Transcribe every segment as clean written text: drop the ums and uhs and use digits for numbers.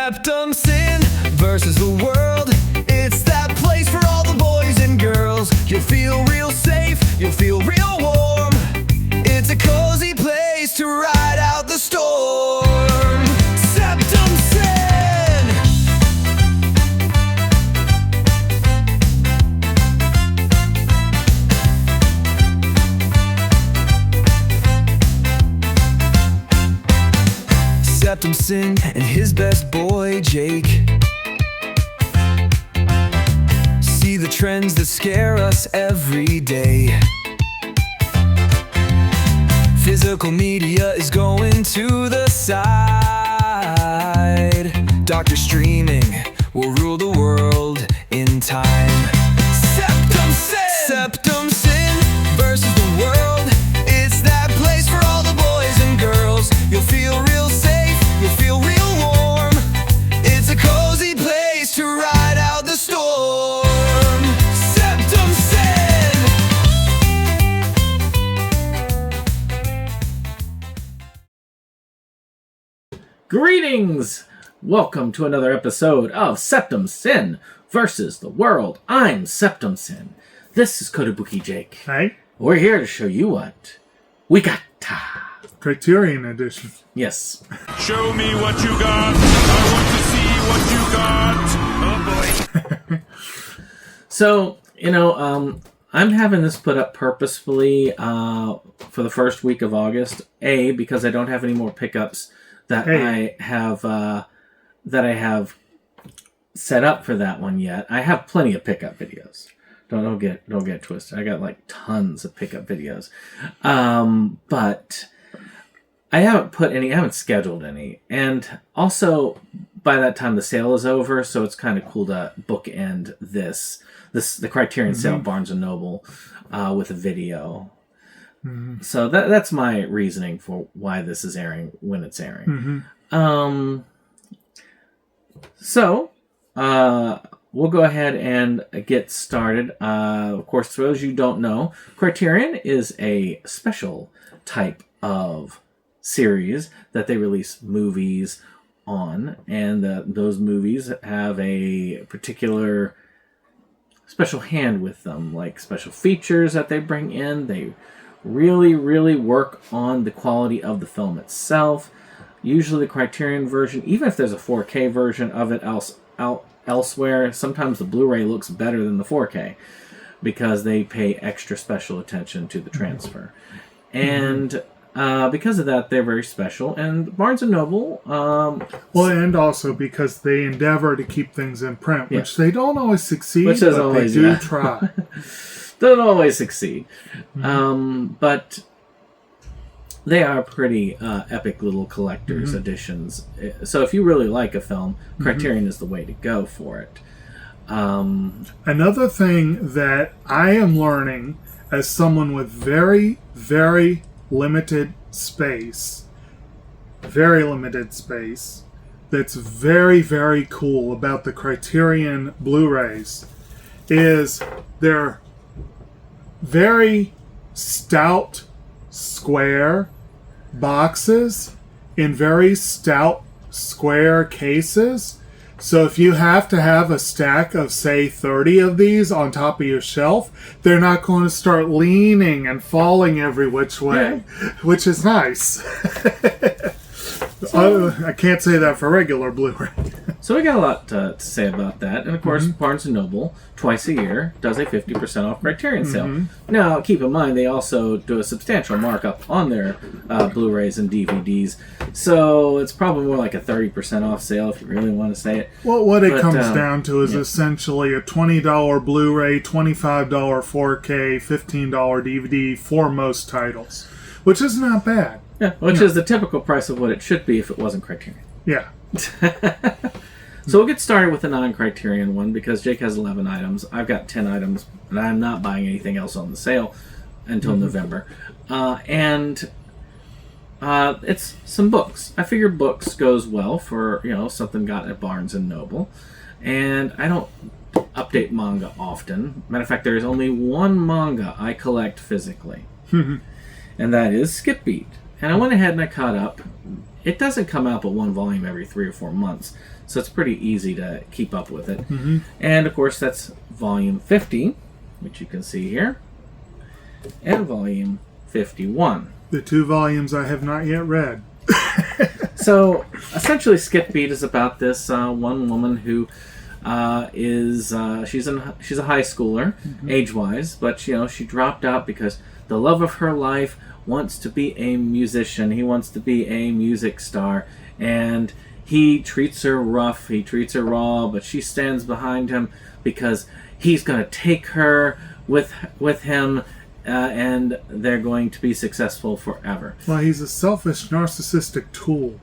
SeptumSin versus the world. It's that place for all the boys and girls. You'll feel real safe, you'll feel real warm. It's a cozy place to ride out the storm. SeptumSin! SeptumSin and his best boy Jake see the trends that scare us every day. Physical media is going to the side. Doctor streaming will rule the world in time. SeptumSin! SeptumSin versus the world. It's that place for all the boys and girls. You'll feel real safe, you'll feel real warm. It's a cozy place to ride out the storm. SeptumSin! Greetings! Welcome to another episode of SeptumSin versus the world. I'm SeptumSin. This is Kotobuki Jake. Hey, We're here to show you what we got. Criterion edition. Yes. Show me what you got. I want to see what you got. Oh boy. So, I'm having this put up purposefully for the first week of August. A, because I don't have any more pickups that I have set up for that one yet. I have plenty of pickup videos. Don't get twisted. I got like tons of pickup videos, but I haven't scheduled any. And also, by that time the sale is over, so it's kind of cool to bookend the Criterion sale, Barnes and Noble, with a video. Mm-hmm. So that's my reasoning for why this is airing when it's airing. Mm-hmm. We'll go ahead and get started. Of course, for those you don't know, Criterion is a special type of series that they release movies on, and those movies have a particular special hand with them, like special features that they bring in. They really, really work on the quality of the film itself. Usually the Criterion version, even if there's a 4K version of it elsewhere, sometimes the Blu-ray looks better than the 4K because they pay extra special attention to the transfer. And because of that, they're very special. And Barnes & Noble... and also because they endeavor to keep things in print, which they don't always succeed, but they do try. Don't always succeed. But they are pretty epic little collector's editions. So if you really like a film, Criterion is the way to go for it. Another thing that I am learning as someone with very, very limited space, that's very, very cool about the Criterion Blu-rays is they're very stout, square boxes in very stout, square cases. So if you have to have a stack of, say, 30 of these on top of your shelf, they're not going to start leaning and falling every which way, which is nice. I can't say that for regular Blu-ray. So we got a lot to say about that. And of course, Barnes & Noble, twice a year, does a 50% off Criterion sale. Now, keep in mind, they also do a substantial markup on their Blu-rays and DVDs. So it's probably more like a 30% off sale if you really want to say it. Well, what it comes down to is essentially a $20 Blu-ray, $25 4K, $15 DVD for most titles, which is not bad. Yeah, which is the typical price of what it should be if it wasn't Criterion. Yeah. So we'll get started with the non-Criterion one because Jake has 11 items. I've got 10 items, and I'm not buying anything else on the sale until November. It's some books. I figure books goes well for, something got at Barnes & Noble. And I don't update manga often. Matter of fact, there is only one manga I collect physically. And that is Skip Beat. And I went ahead and I caught up. It doesn't come out but one volume every 3 or 4 months, so it's pretty easy to keep up with it. Mm-hmm. And of course, that's volume 50, which you can see here, and volume 51. The 2 volumes I have not yet read. So essentially, Skip Beat is about this one woman who she's a high schooler, age-wise, but she dropped out because the love of her life wants to be a musician. He wants to be a music star, and he treats her rough. He treats her raw, but she stands behind him because he's going to take her with him, and they're going to be successful forever. Well, he's a selfish, narcissistic tool.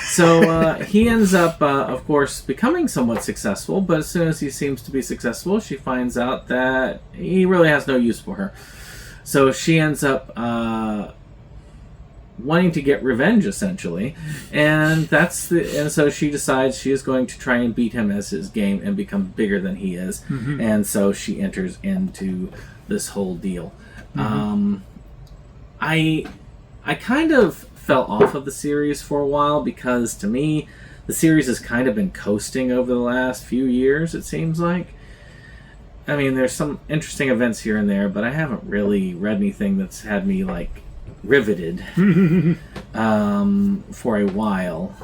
So he ends up, of course, becoming somewhat successful, but as soon as he seems to be successful, she finds out that he really has no use for her. So she ends up wanting to get revenge, essentially, and so she decides she is going to try and beat him as his game and become bigger than he is, and so she enters into this whole deal. I kind of fell off of the series for a while because, to me, the series has kind of been coasting over the last few years, it seems like. I mean, there's some interesting events here and there, but I haven't really read anything that's had me, riveted for a while.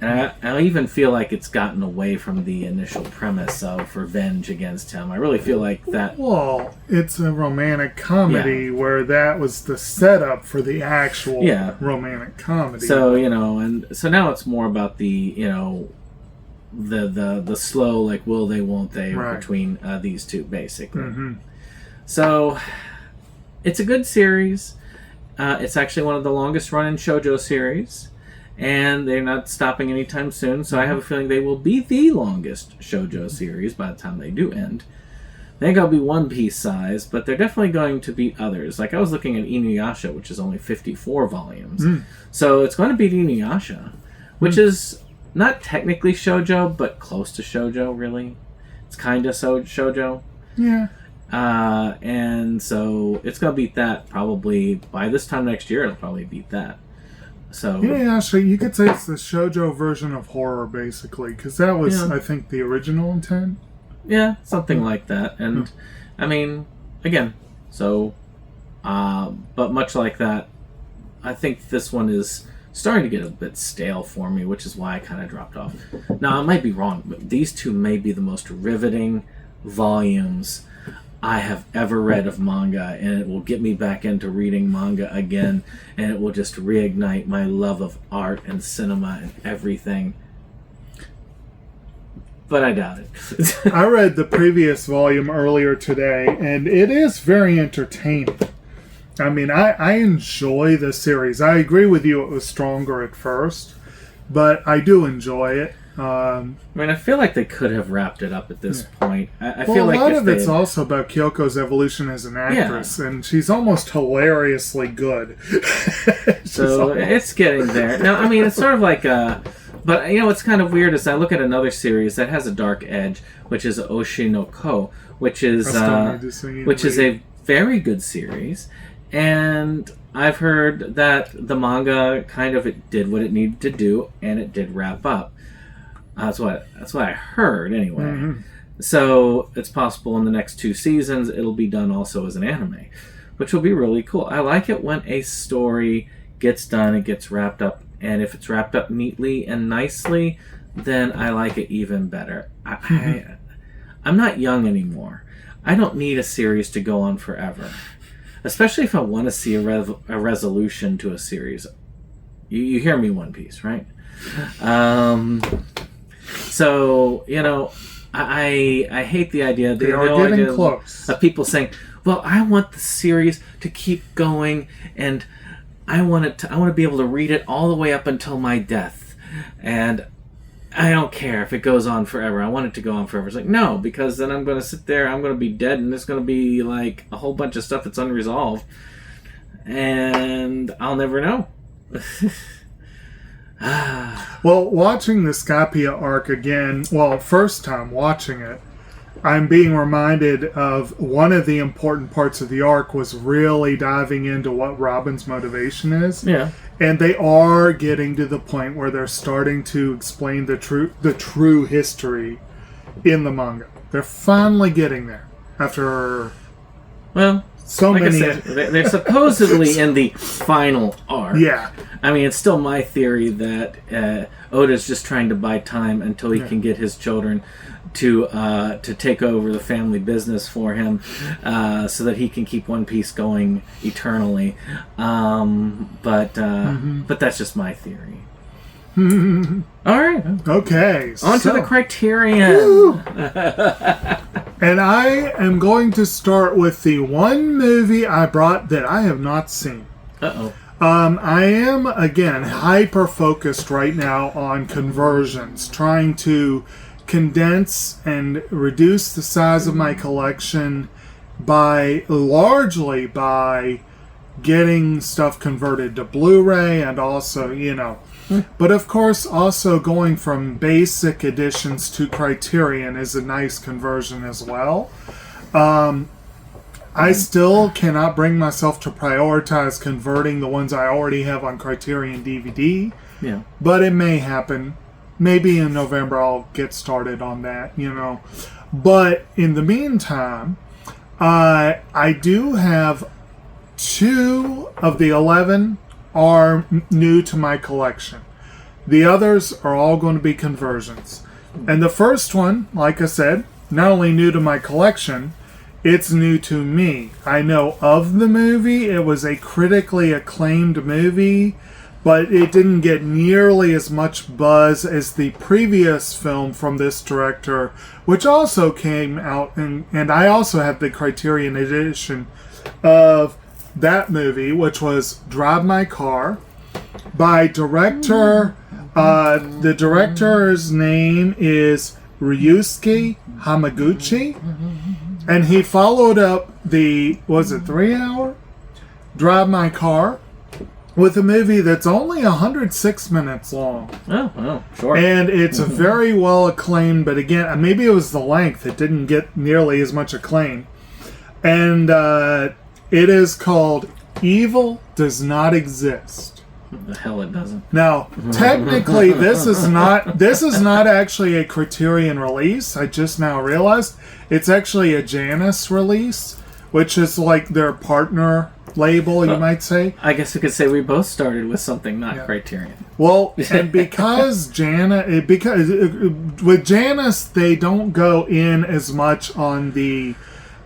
And I even feel like it's gotten away from the initial premise of revenge against him. I really feel like that... Well, it's a romantic comedy where that was the setup for the actual romantic comedy. So, and so now it's more about the, the slow, will they, won't they, between these two, basically. So, it's a good series. It's actually one of the longest running shoujo series. And they're not stopping anytime soon, so I have a feeling they will be the longest shoujo series by the time they do end. They ain't gonna be One Piece size, but they're definitely going to beat others. Like, I was looking at Inuyasha, which is only 54 volumes. So it's going to beat Inuyasha, which is not technically shoujo, but close to shoujo, really. It's kind of shoujo. Yeah. And so it's going to beat that probably by this time next year. It'll probably beat that. So yeah, actually, you could say it's the shoujo version of horror, basically, because that was, I think, the original intent. Yeah, something like that. And I mean, again, so, but much like that, I think this one is starting to get a bit stale for me, which is why I kind of dropped off. Now, I might be wrong, but these two may be the most riveting volumes I have ever read of manga, and it will get me back into reading manga again, and it will just reignite my love of art and cinema and everything. But I doubt it. I read the previous volume earlier today, and it is very entertaining. I mean, I enjoy the series. I agree with you, it was stronger at first, but I do enjoy it. I mean, I feel like they could have wrapped it up at this point. I feel like a lot of it's also about Kyoko's evolution as an actress, and she's almost hilariously good. So it's getting there. Now, I mean, it's sort of like but what's kind of weird is I look at another series that has a dark edge, which is Oshi no Ko, which is a very good series, and I've heard that the manga it did what it needed to do, and it did wrap up. That's what I heard, anyway. So it's possible in the next 2 seasons it'll be done also as an anime, which will be really cool. I like it when a story gets done, it gets wrapped up, and if it's wrapped up neatly and nicely, then I like it even better. I'm not young anymore. I don't need a series to go on forever, especially if I want to see a resolution to a series. You hear me, One Piece, right? So, I hate the idea. They are getting close. Of people saying, well, I want the series to keep going, and I want to be able to read it all the way up until my death. And I don't care if it goes on forever. I want it to go on forever. It's like, no, because then I'm going to sit there, I'm going to be dead, and there's going to be, a whole bunch of stuff that's unresolved. And I'll never know. Well, watching the Scapia arc again, first time watching it, I'm being reminded of one of the important parts of the arc was really diving into what Robin's motivation is. Yeah. And they are getting to the point where they're starting to explain the true history in the manga. They're finally getting there after Well, so like many. I said, they're supposedly in the final arc. Yeah. I mean, it's still my theory that Oda's just trying to buy time until he can get his children to take over the family business for him, so that he can keep One Piece going eternally. But that's just my theory. All right, Okay. on to the Criterion. And I am going to start with the one movie I brought that I have not seen. Uh-oh. I am, again, hyper-focused right now on conversions, trying to condense and reduce the size of my collection largely by getting stuff converted to Blu-ray and also, but of course also going from basic editions to Criterion is a nice conversion as well. I still cannot bring myself to prioritize converting the ones I already have on Criterion DVD. Yeah. But it may happen. Maybe in November I'll get started on that, But in the meantime, I do have 2 of the 11 are new to my collection. The others are all going to be conversions. And the first one, like I said, not only new to my collection, it's new to me. I know of the movie. It was a critically acclaimed movie, but it didn't get nearly as much buzz as the previous film from this director, which also came out, and I also have the Criterion edition of that movie, which was Drive My Car, by director. The director's name is Ryusuke Hamaguchi, and he followed up the 3-hour Drive My Car with a movie that's only 106 minutes long. Oh, sure. And it's a very well acclaimed, but again, maybe it was the length. It didn't get nearly as much acclaim. And it is called Evil Does Not Exist. The hell it doesn't. Now, technically, this is not actually a Criterion release. I just now realized it's actually a Janus release, which is like their partner label, you might say. I guess we could say we both started with something not Criterion. Well, and because with Janus they don't go in as much on the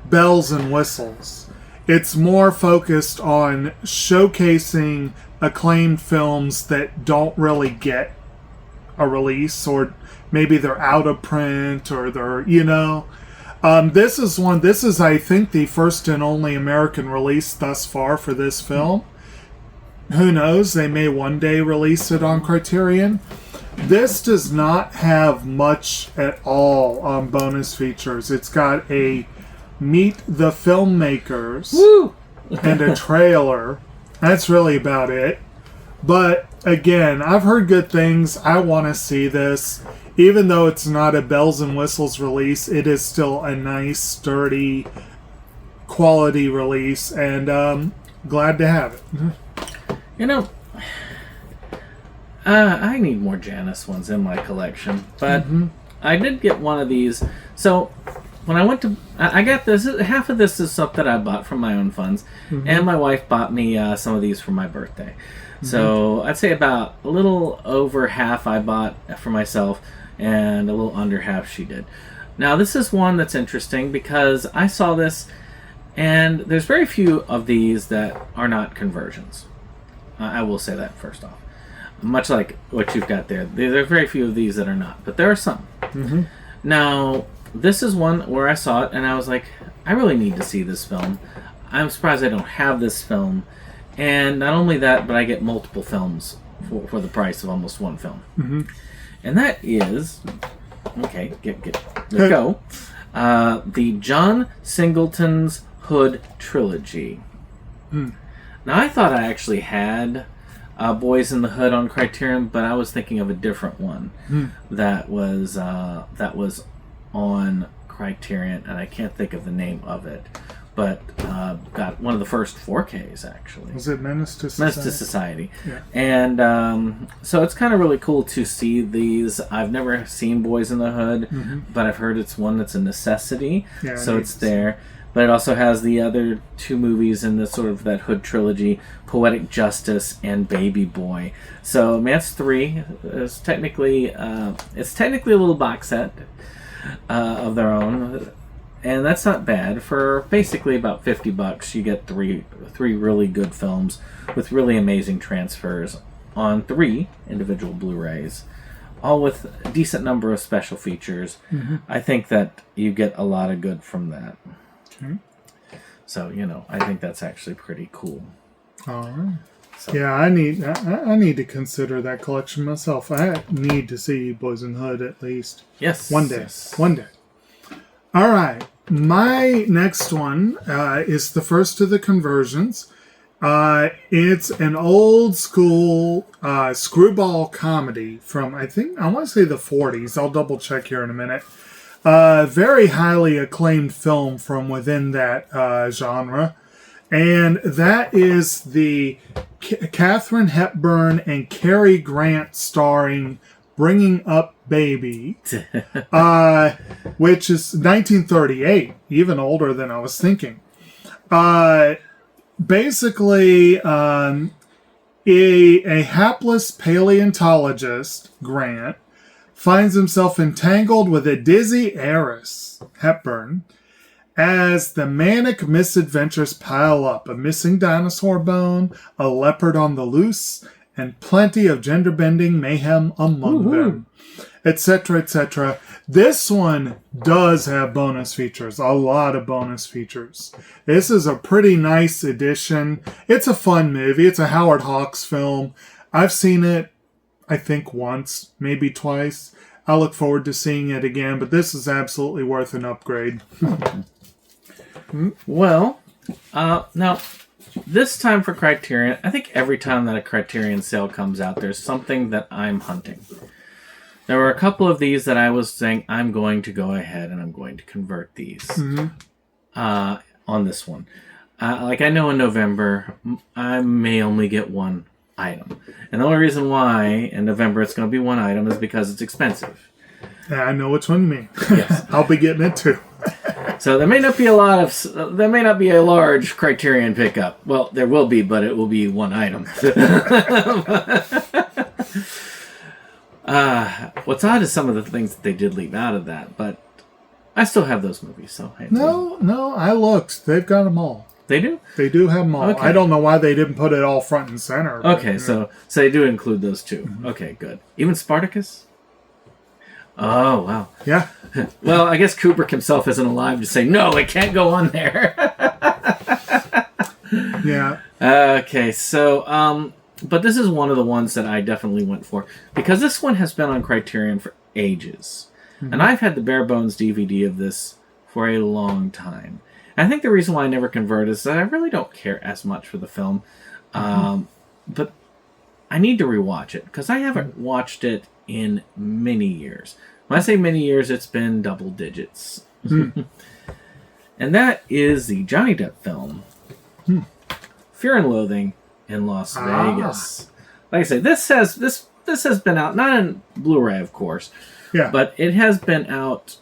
bells and whistles. It's more focused on showcasing acclaimed films that don't really get a release, or maybe they're out of print, or they're this is I think the first and only American release thus far for this film. Who knows, they may one day release it on Criterion. This does not have much at all on bonus features. It's got a Meet the Filmmakers and a trailer. That's really about it. But again, I've heard good things. I want to see this. Even though it's not a bells and whistles release, it is still a nice, sturdy, quality release, and glad to have it. I need more Janus ones in my collection, but I did get one of these. So when I went to, I got this. Half of this is stuff that I bought from my own funds, and my wife bought me some of these for my birthday. So I'd say about a little over half I bought for myself, and a little under half she did. Now this is one that's interesting because I saw this, and there's very few of these that are not conversions. I will say that first off. Much like what you've got there. There are very few of these that are not, but there are some. Now, this is one where I saw it, and I was like, I really need to see this film. I'm surprised I don't have this film. And not only that, but I get multiple films for the price of almost one film. And that is, okay, let's go. The John Singleton's Hood Trilogy. Now, I thought I actually had Boys in the Hood on Criterion, but I was thinking of a different one that was on Criterion, and I can't think of the name of it, but got one of the first 4Ks actually. Was it Menace to Society? Menace to Society. Yeah. And so it's kind of really cool to see these. I've never seen Boys in the Hood, but I've heard it's one that's a necessity. Yeah, so it's there. But it also has the other two movies in the sort of that Hood trilogy, Poetic Justice and Baby Boy. So that's 3. It's technically a little box set of their own. And that's not bad. For basically about $50, you get three really good films with really amazing transfers on 3 individual Blu-rays, all with a decent number of special features. I think that you get a lot of good from that. Okay. So, I think that's actually pretty cool. All right. So. Yeah, I need to consider that collection myself. I need to see Boys in the Hood at least. Yes. One day. Yes. One day. All right. My next one is the first of the conversions. It's an old school screwball comedy from, I want to say the 40s. I'll double check here in a minute. Very highly acclaimed film from within that genre. And that is the Katharine Hepburn and Cary Grant starring Bringing Up Baby, which is 1938, even older than I was thinking. Basically, a hapless paleontologist, Grant, finds himself entangled with a dizzy heiress, Hepburn, as the manic misadventures pile up. A missing dinosaur bone, a leopard on the loose, and plenty of gender-bending mayhem among them, etc., etc. This one does have bonus features, a lot of bonus features. This is a pretty nice addition. It's a fun movie. It's a Howard Hawks film. I've seen it, I think, once, maybe twice. I look forward to seeing it again, but this is absolutely worth an upgrade. Well, now, this time for Criterion, I think every time that a Criterion sale comes out, there's something that I'm hunting. There were a couple of these that I was saying, I'm going to go ahead and I'm going to convert these on this one. Like I know in November, I may only get one item. And the only reason why in November it's going to be one item is because it's expensive. Yeah, I know which one you mean. Yes. I'll be getting it too. So there may not be a large Criterion pickup. Well, there will be, but it will be one item. What's odd is some of the things that they did leave out of that, but I still have those movies. So hey, no, I looked. They've got them all. They do? They do have them all. Okay. I don't know why they didn't put it all front and center. But, okay, so they do include those too. Okay, good. Even Spartacus? Oh, wow. Yeah. Well, I guess Kubrick himself isn't alive to say, no, it can't go on there. Yeah. Okay, so, but this is one of the ones that I definitely went for. Because this one has been on Criterion for ages. And I've had the bare bones DVD of this for a long time. And I think the reason why I never converted is that I really don't care as much for the film. But I need to rewatch it. Because I haven't watched it in many years. When I say many years, it's been double digits. And that is the Johnny Depp film, Fear and Loathing in Las Vegas. Like I say, this has been out, not in Blu-ray, of course, but it has been out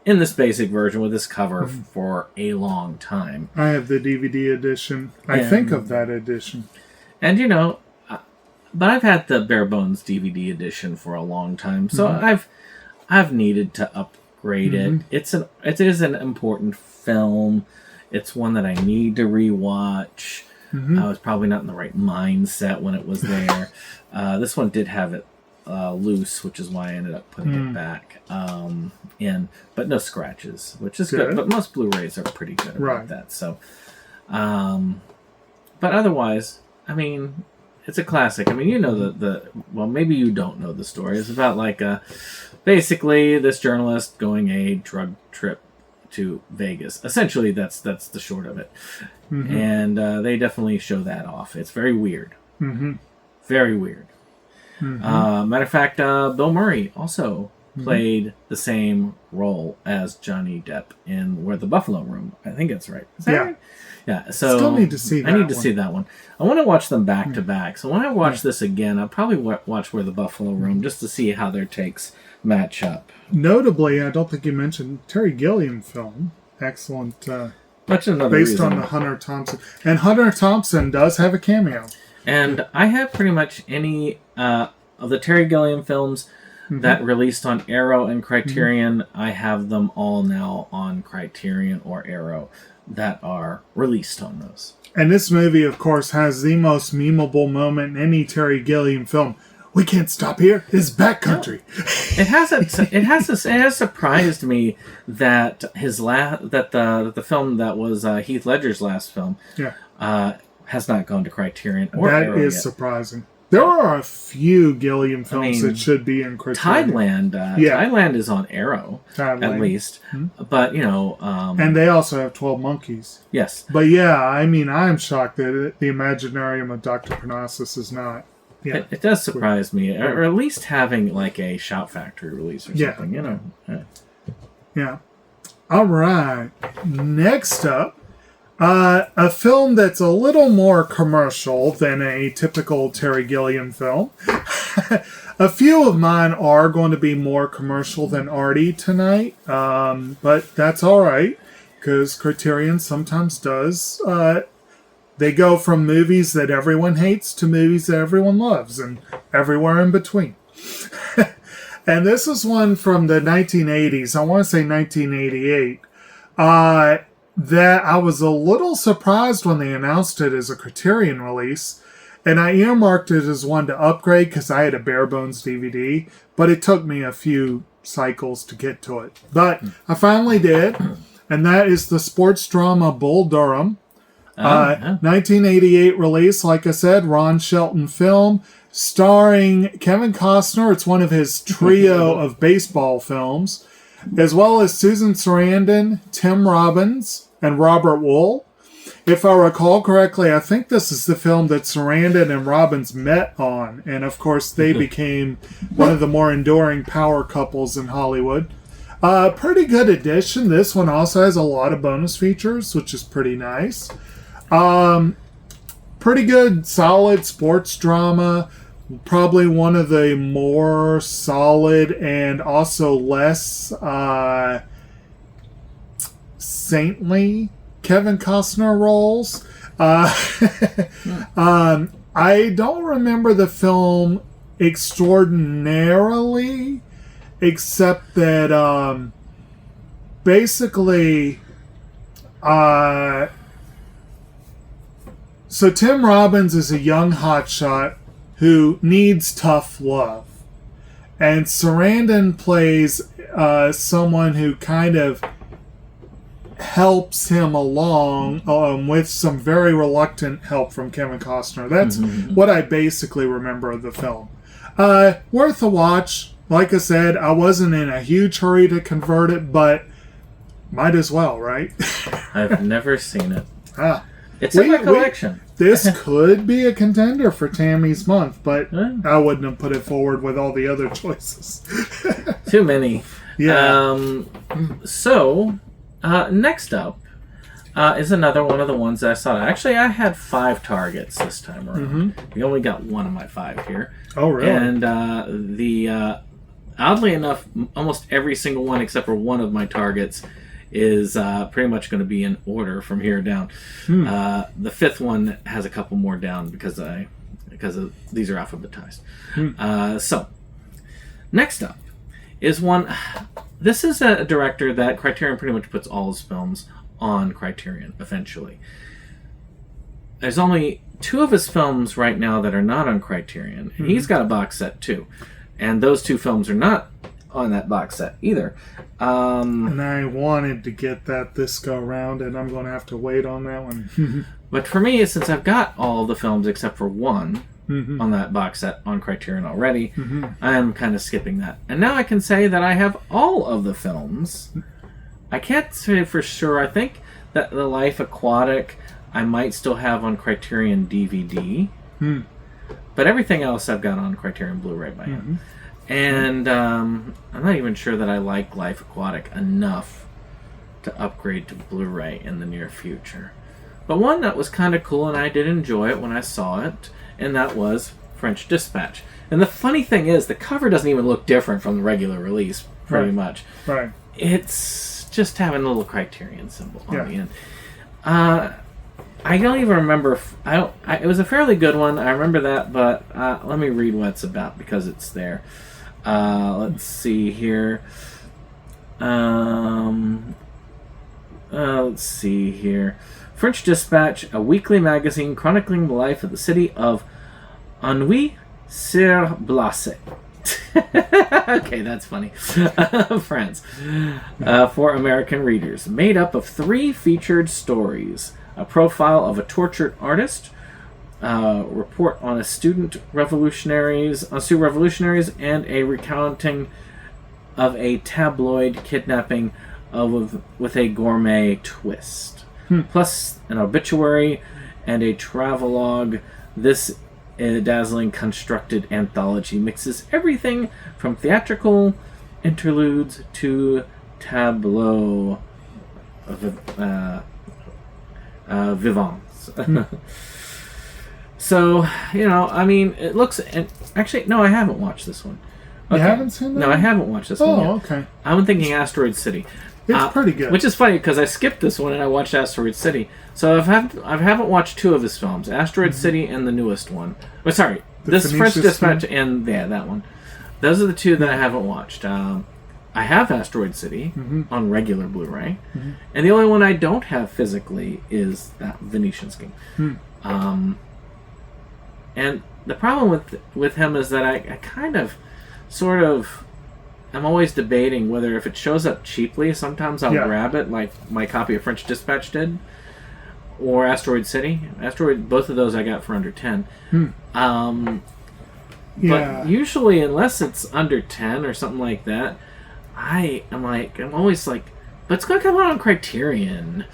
in this basic version with this cover for a long time. I have the DVD edition. I think of that edition. And but I've had the bare bones DVD edition for a long time, so I've needed to upgrade it. It is an important film. It's one that I need to rewatch. I was probably not in the right mindset when it was there. This one did have it loose, which is why I ended up putting it back in, but no scratches, which is good. But most Blu-rays are pretty good about that. So, but otherwise, I mean, it's a classic. I mean, you know well, maybe you don't know the story. It's about like basically this journalist going a drug trip to Vegas. Essentially, that's the short of it. And they definitely show that off. It's very weird. Very weird. Matter of fact, Bill Murray also played the same role as Johnny Depp in Where the Buffalo Room. I think that's right. Is that right? Yeah. So Still need to see that I need to one. see that one. I want to watch them back to back. So when I watch this again, I'll probably watch Where the Buffalo Room just to see how their takes match up. Notably, I don't think you mentioned Terry Gilliam film. Excellent. That's another Based reason. on the Hunter Thompson. And Hunter Thompson does have a cameo. And I have pretty much any of the Terry Gilliam films that released on Arrow and Criterion. I have them all now on Criterion or Arrow that are released on those. And this movie, of course, has the most memeable moment in any Terry Gilliam film. We can't stop here. It's backcountry. It has surprised me that the film that was Heath Ledger's last film has not gone to Criterion or That Arrow is yet. surprising. There are a few Gilliam films that should be in Criterion. Tideland is on Arrow, Tideland. at least. But, And they also have 12 Monkeys. yes. But yeah, I mean, I'm shocked that the Imaginarium of Dr. Parnassus is not. Yeah. It does surprise me. Or at least having, like, a Shout Factory release or something, Yeah. All right. Next up, a film that's a little more commercial than a typical Terry Gilliam film. A few of mine are going to be more commercial than Artie tonight, but that's all right, because Criterion sometimes does. They go from movies that everyone hates to movies that everyone loves, and everywhere in between. And this is one from the 1980s. I want to say 1988. That I was a little surprised when they announced it as a Criterion release. And I earmarked it as one to upgrade because I had a bare bones DVD. But it took me a few cycles to get to it. But I finally did. And that is the sports drama Bull Durham. 1988 release, like I said, Ron Shelton film. Starring Kevin Costner. It's one of his trio of baseball films. As well as Susan Sarandon, Tim Robbins, and Robert Wool. If I recall correctly, I think this is the film that Sarandon and Robbins met on. And of course, they became one of the more enduring power couples in Hollywood. Pretty good addition. This one also has a lot of bonus features, which is pretty nice. Pretty good, solid sports drama. Probably one of the more solid and also less saintly Kevin Costner roles. I don't remember the film extraordinarily, except that basically so Tim Robbins is a young hotshot who needs tough love. And Sarandon plays someone who kind of helps him along with some very reluctant help from Kevin Costner. That's what I basically remember of the film. Worth a watch. Like I said, I wasn't in a huge hurry to convert it, but might as well, right? I've never seen it. It's We- in my collection. This could be a contender for Tammy's month, but I wouldn't have put it forward with all the other choices. Too many. Yeah. So, next up is another one of the ones that I saw. Actually, I had 5 targets this time around. We only got 1 of my 5 here. Oh, really? And oddly enough, almost every single one except for one of my targets is pretty much going to be in order from here down. The 5th one has a couple more down because these are alphabetized. So, next up is one. This is a director that Criterion pretty much puts all his films on Criterion eventually. There's only 2 of his films right now that are not on Criterion, and he's got a box set too. And those 2 films are not on that box set either. And I wanted to get that this go around, and I'm going to have to wait on that one. But for me, since I've got all the films except for one on that box set on Criterion already, I'm kind of skipping that. And now I can say that I have all of the films. I can't say for sure. I think that The Life Aquatic I might still have on Criterion DVD. But everything else I've got on Criterion Blu-ray by him. And I'm not even sure that I like Life Aquatic enough to upgrade to Blu-ray in the near future. But one that was kind of cool, and I did enjoy it when I saw it, and that was French Dispatch. And the funny thing is, the cover doesn't even look different from the regular release, pretty much. Right. It's just having a little Criterion symbol on the end. I don't even remember. It was a fairly good one. I remember that, but let me read what it's about because it's there. Let's see here. Let's see here. French Dispatch, a weekly magazine chronicling the life of the city of Anhedenia. Okay, that's funny. France. For American readers. Made up of 3 featured stories. A profile of a tortured artist, report on student revolutionaries, and a recounting of a tabloid kidnapping with a gourmet twist. Plus an obituary and a travelogue. This dazzling constructed anthology mixes everything from theatrical interludes to tableau vivants. So, I mean, it looks... Actually, no, I haven't watched this one. Okay. You haven't seen that? No, I haven't watched this one yet. Okay. I'm thinking Asteroid City. It's pretty good. Which is funny, because I skipped this one and I watched Asteroid City. So I haven't watched 2 of his films. Asteroid City and the newest one. Oh, sorry. This French Dispatch and, that one. Those are the 2 that I haven't watched. I have Asteroid City on regular Blu-ray. And the only one I don't have physically is that Venetian Scheme. And the problem with him is that I kind of, sort of... I'm always debating whether if it shows up cheaply, sometimes I'll grab it, like my copy of French Dispatch did, or Asteroid City. Both of those I got for under 10. But usually, unless it's under 10 or something like that, I'm always like, but it's gonna come out on Criterion.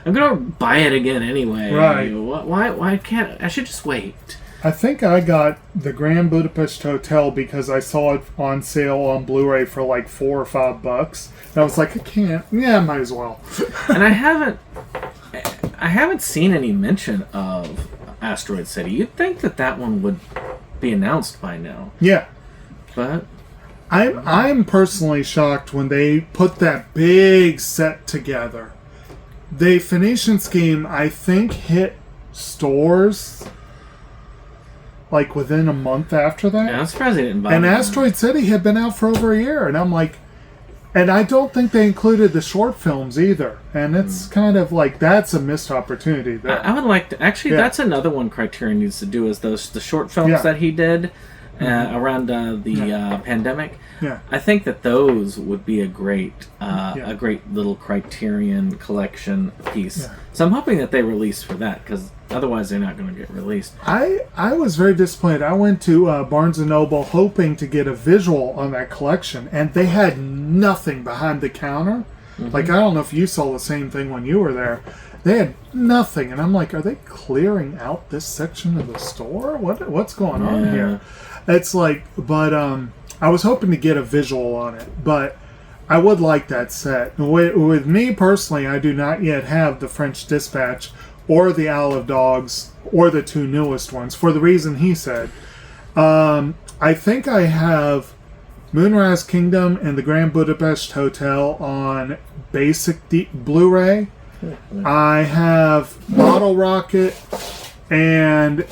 I'm gonna buy it again anyway. Right? Why can't I? Should just wait. I think I got the Grand Budapest Hotel because I saw it on sale on Blu-ray for like $4 or $5. And I was like, I can't. Yeah, might as well. And I haven't seen any mention of Asteroid City. You'd think that one would be announced by now. Yeah, but I'm personally shocked when they put that big set together. The Venetian Scheme, I think, hit stores like within a month after that. Yeah, I'm surprised they didn't buy And it. Asteroid City had been out for over a year, and I'm like, and I don't think they included the short films either. And it's kind of like, that's a missed opportunity there. I would like to, actually, that's another one Criterion needs to do, is the short films that he did around the pandemic. Yeah. I think that those would be a great little Criterion collection piece. Yeah. So I'm hoping that they release for that, because otherwise they're not going to get released. I was very disappointed. I went to Barnes & Noble hoping to get a visual on that collection, and they had nothing behind the counter. Like, I don't know if you saw the same thing when you were there. They had nothing, and I'm like, are they clearing out this section of the store? What's going on here? It's like, but I was hoping to get a visual on it, but I would like that set. With me personally, I do not yet have the French Dispatch or the Isle of Dogs or the 2 newest ones for the reason he said. I think I have Moonrise Kingdom and the Grand Budapest Hotel on basic Blu-ray. I have Bottle Rocket and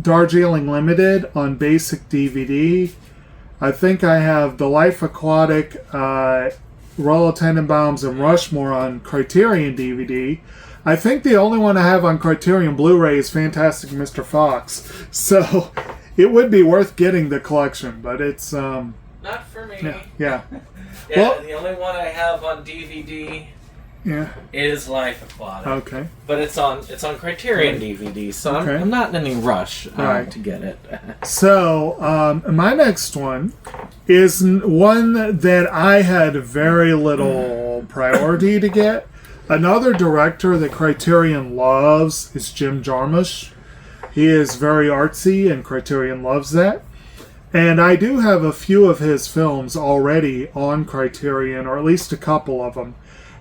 Darjeeling Limited on basic DVD. I think I have The Life Aquatic, Royal Tenenbaums, and Rushmore on Criterion DVD. I think the only one I have on Criterion Blu-ray is Fantastic Mr. Fox. So it would be worth getting the collection, but it's... not for me. Yeah. Well, the only one I have on DVD is Life Aquatic. Okay. But it's on Criterion DVD, so I'm not in any rush to get it. So, my next one is one that I had very little priority to get. Another director that Criterion loves is Jim Jarmusch. He is very artsy, and Criterion loves that. And I do have a few of his films already on Criterion, or at least a couple of them.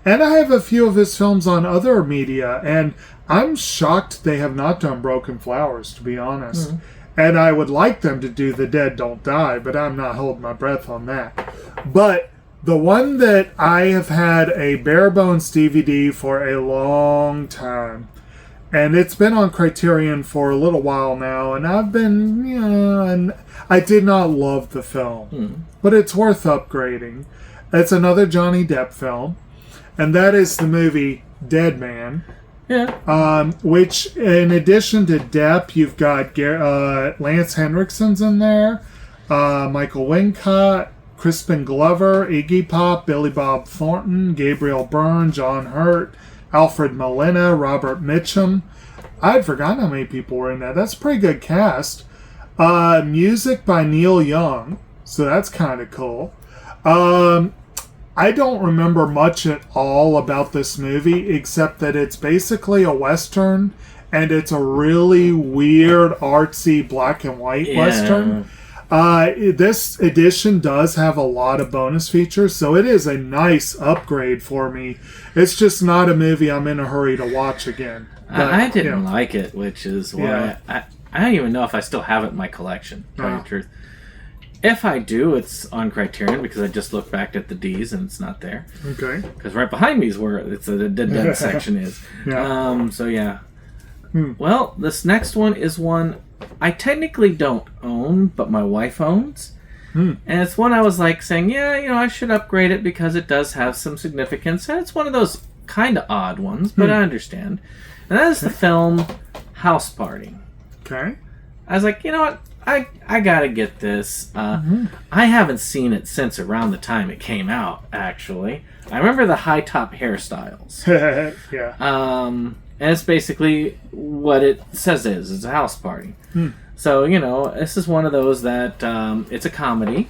And I have a few of his films on other media, and I'm shocked they have not done Broken Flowers, to be honest. And I would like them to do The Dead Don't Die, but I'm not holding my breath on that. But the one that I have had a bare bones DVD for a long time, and it's been on Criterion for a little while now, and I've been, and I did not love the film, but it's worth upgrading. It's another Johnny Depp film, and that is the movie Dead Man. Yeah. Which, in addition to Depp, you've got Lance Henriksen's in there, Michael Wincott, Crispin Glover, Iggy Pop, Billy Bob Thornton, Gabriel Byrne, John Hurt, Alfred Molina, Robert Mitchum. I'd forgotten how many people were in that. That's a pretty good cast. Music by Neil Young, so that's kind of cool. I don't remember much at all about this movie, except that it's basically a Western, and it's a really weird, artsy, black and white Western. This edition does have a lot of bonus features, so it is a nice upgrade for me. It's just not a movie I'm in a hurry to watch again. But, I didn't like it, which is why I don't even know if I still have it in my collection, to tell you the truth. If I do, it's on Criterion, because I just looked back at the D's and it's not there. Okay. Because right behind me is where the Dead section is. So yeah. Well, this next one is one I technically don't own, but my wife owns. And it's one I was like saying, I should upgrade it because it does have some significance. And it's one of those kind of odd ones, but I understand. And that is the film House Party. Okay. I was like, you know what? I gotta get this. I haven't seen it since around the time it came out, actually. I remember the high top hairstyles. Yeah. And it's basically what it says it's a house party. So, this is one of those that it's a comedy.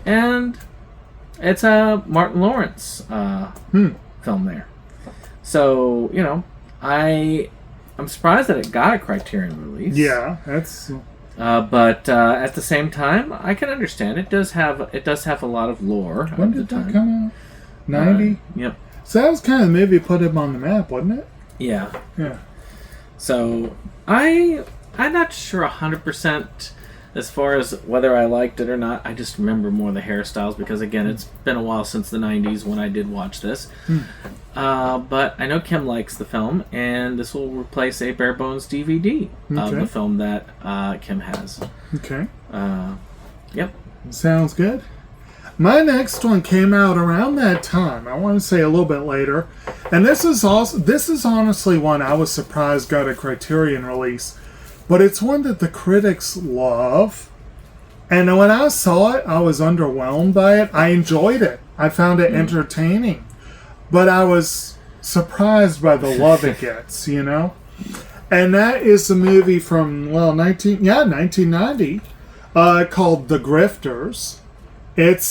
And it's a Martin Lawrence film there. So, I'm surprised that it got a Criterion release. Yeah, that's... but at the same time, I can understand it does have a lot of lore. When did that come out? 90? Yep. So that was kind of the movie put him on the map, wasn't it? Yeah. Yeah. So I'm not sure 100% as far as whether I liked it or not. I just remember more the hairstyles because, again, it's been a while since the 90s when I did watch this. But I know Kim likes the film, and this will replace a bare bones DVD of the film that Kim has. Okay. Yep. Sounds good. My next one came out around that time. I want to say a little bit later. And this is honestly one I was surprised got a Criterion release. But it's one that the critics love. And when I saw it, I was underwhelmed by it. I enjoyed it. I found it entertaining. But I was surprised by the love it gets, And that is a movie from, 1990, called The Grifters. It's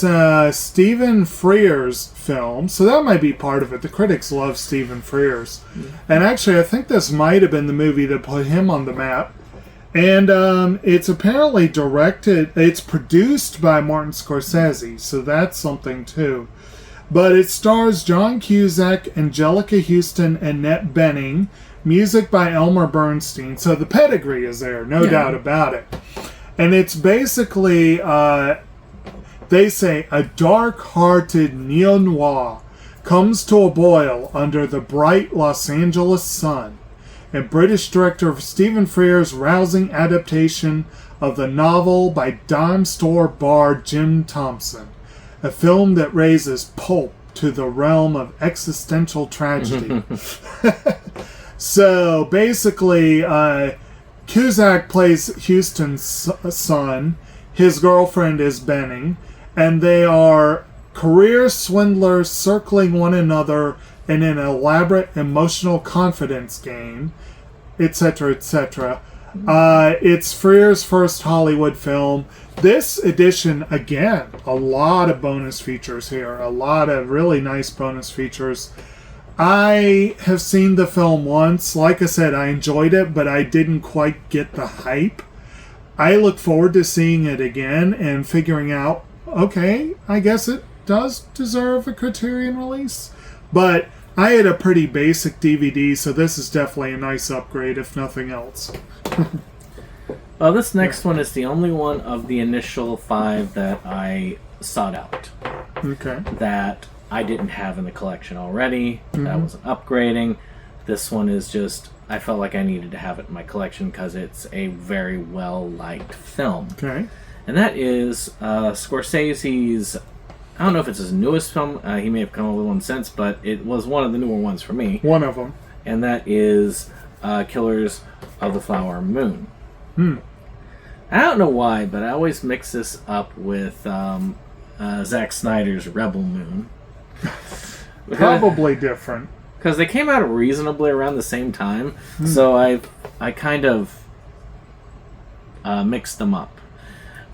Stephen Frears' film, so that might be part of it. The critics love Stephen Frears. And actually, I think this might have been the movie that put him on the map. And it's apparently it's produced by Martin Scorsese, so that's something too. But it stars John Cusack, Angelica Houston, and Annette Bening. Music by Elmer Bernstein. So the pedigree is there, no doubt about it. And it's basically... they say a dark-hearted neo-noir comes to a boil under the bright Los Angeles sun. And British director Stephen Frears' rousing adaptation of the novel by dime store bard Jim Thompson. A film that raises pulp to the realm of existential tragedy. So basically, Cusack plays Houston's son. His girlfriend is Benning. And they are career swindlers circling one another in an elaborate emotional confidence game, etc., etc. It's Frears' first Hollywood film. This edition, again, a lot of bonus features here. A lot of really nice bonus features. I have seen the film once. Like I said, I enjoyed it, but I didn't quite get the hype. I look forward to seeing it again and figuring out, okay, I guess it does deserve a Criterion release. But I had a pretty basic DVD, so this is definitely a nice upgrade, if nothing else. Well, this next one is the only one of the initial 5 that I sought out. Okay. That I didn't have in the collection already. That was an upgrading. This one is just, I felt like I needed to have it in my collection because it's a very well-liked film. Okay. And that is Scorsese's, I don't know if it's his newest film. He may have come up with one since, but it was one of the newer ones for me. One of them. And that is Killers of the Flower Moon. I don't know why, but I always mix this up with Zack Snyder's Rebel Moon. Probably different. Because they came out reasonably around the same time, so I kind of mixed them up.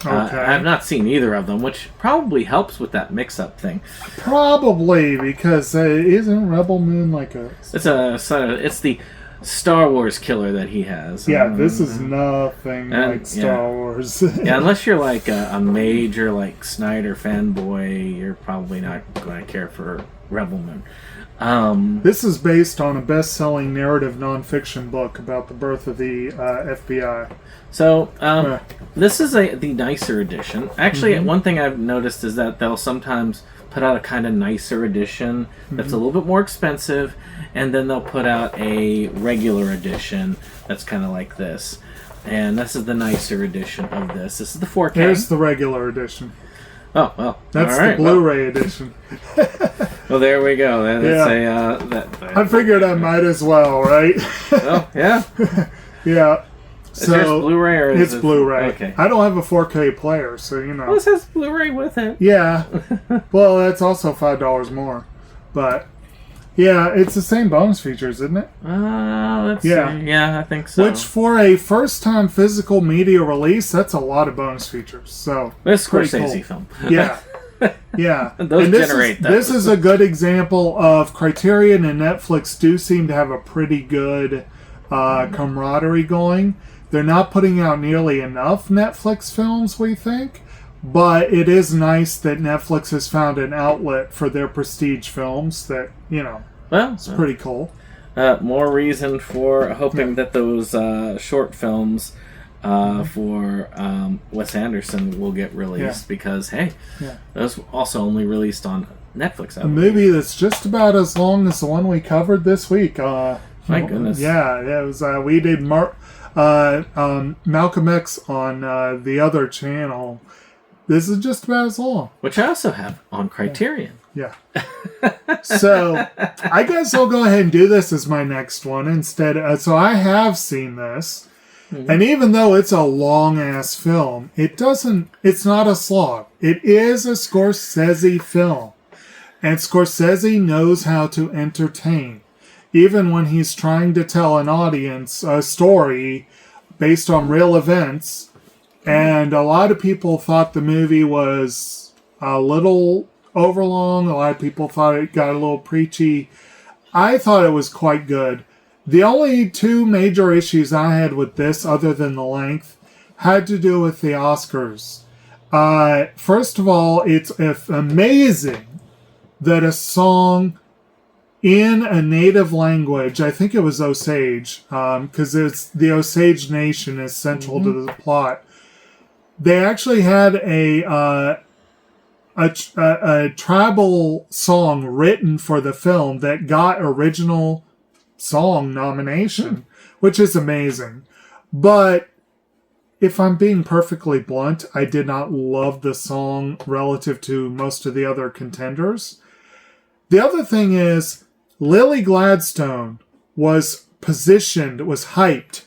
Okay. I've not seen either of them, which probably helps with that mix-up thing. Probably, because isn't Rebel Moon like a... It's the Star Wars killer that he has. Yeah, this is nothing like Star Wars. Yeah, unless you're like a major like Snyder fanboy, you're probably not going to care for Rebel Moon. This is based on a best-selling narrative nonfiction book about the birth of the FBI. So, this is the nicer edition. Actually, one thing I've noticed is that they'll sometimes put out a kind of nicer edition that's a little bit more expensive, and then they'll put out a regular edition that's kind of like this. And this is the nicer edition of this. This is the 4K. Here's the regular edition. Oh, well. That's all right, the Blu-ray edition. Well, there we go. I figured I might as well, right? Oh, yeah. Yeah. Is yours Blu-ray or is it's it... Blu-ray. Okay. I don't have a 4K player, so you know. Well, it says Blu-ray with it. Yeah. Well, that's also $5 more. But, yeah, it's the same bonus features, isn't it? Let's see. Yeah, I think so. Which, for a first-time physical media release, that's a lot of bonus features. So it's a Scorsese film. Yeah. Yeah. Those and generate that. This is a good example of Criterion and Netflix do seem to have a pretty good camaraderie going. They're not putting out nearly enough Netflix films, we think, but it is nice that Netflix has found an outlet for their prestige films that, you know, it's pretty cool. More reason for hoping that those short films for Wes Anderson will get released because, hey, those also only released on Netflix. A movie that's just about as long as the one we covered this week. My goodness. Yeah, it was. We did Malcolm X on the other channel. This is just about as long. Which I also have on Criterion. Yeah. So, I guess I'll go ahead and do this as my next one instead. So, I have seen this. And even though it's a long-ass film, it's not a slog. It is a Scorsese film. And Scorsese knows how to entertain. Even when he's trying to tell an audience a story based on real events. And a lot of people thought the movie was a little overlong. A lot of people thought it got a little preachy. I thought it was quite good. The only 2 major issues I had with this, other than the length, had to do with the Oscars. First of all, it's amazing that a song in a native language, I think it was Osage, because it's the Osage Nation is central to the plot. They actually had a tribal song written for the film that got original song nomination, which is amazing. But if I'm being perfectly blunt, I did not love the song relative to most of the other contenders. The other thing is, Lily Gladstone was hyped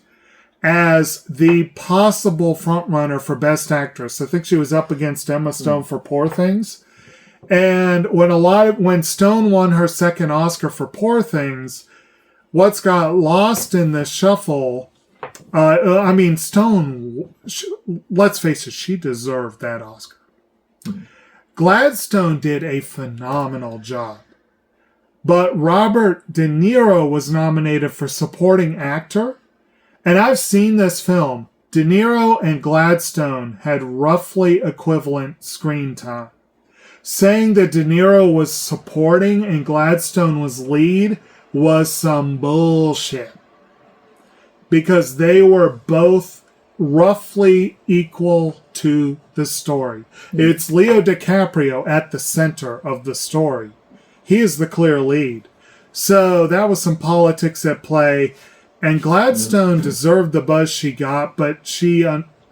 as the possible frontrunner for Best Actress. I think she was up against Emma Stone for Poor Things. And when Stone won her second Oscar for Poor Things, what's got lost in the shuffle, Stone, let's face it, she deserved that Oscar. Gladstone did a phenomenal job. But Robert De Niro was nominated for supporting actor. And I've seen this film De Niro and Gladstone had roughly equivalent screen time. Saying that De Niro was supporting and Gladstone was lead was some bullshit. Because they were both roughly equal to the story. It's Leo DiCaprio at the center of the story. He is the clear lead. So that was some politics at play. And Gladstone deserved the buzz she got, but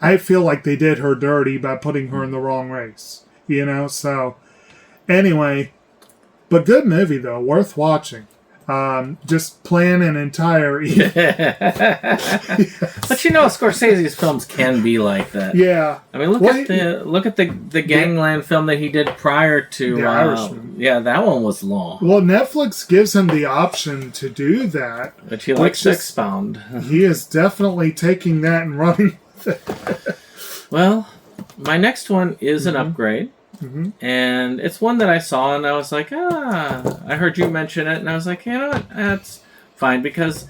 I feel like they did her dirty by putting her in the wrong race. You know, so anyway, but good movie though, worth watching. Just plan an entire But you know, Scorsese's films can be like that. Yeah. I mean, look at the Gangland film that he did prior to The Irishman. Yeah, that one was long. Well, Netflix gives him the option to do that. But he likes to expound. He is definitely taking that and running with it. Well, my next one is an upgrade. And it's one that I saw and I was like, I heard you mention it, and I was like, you know what, that's fine, because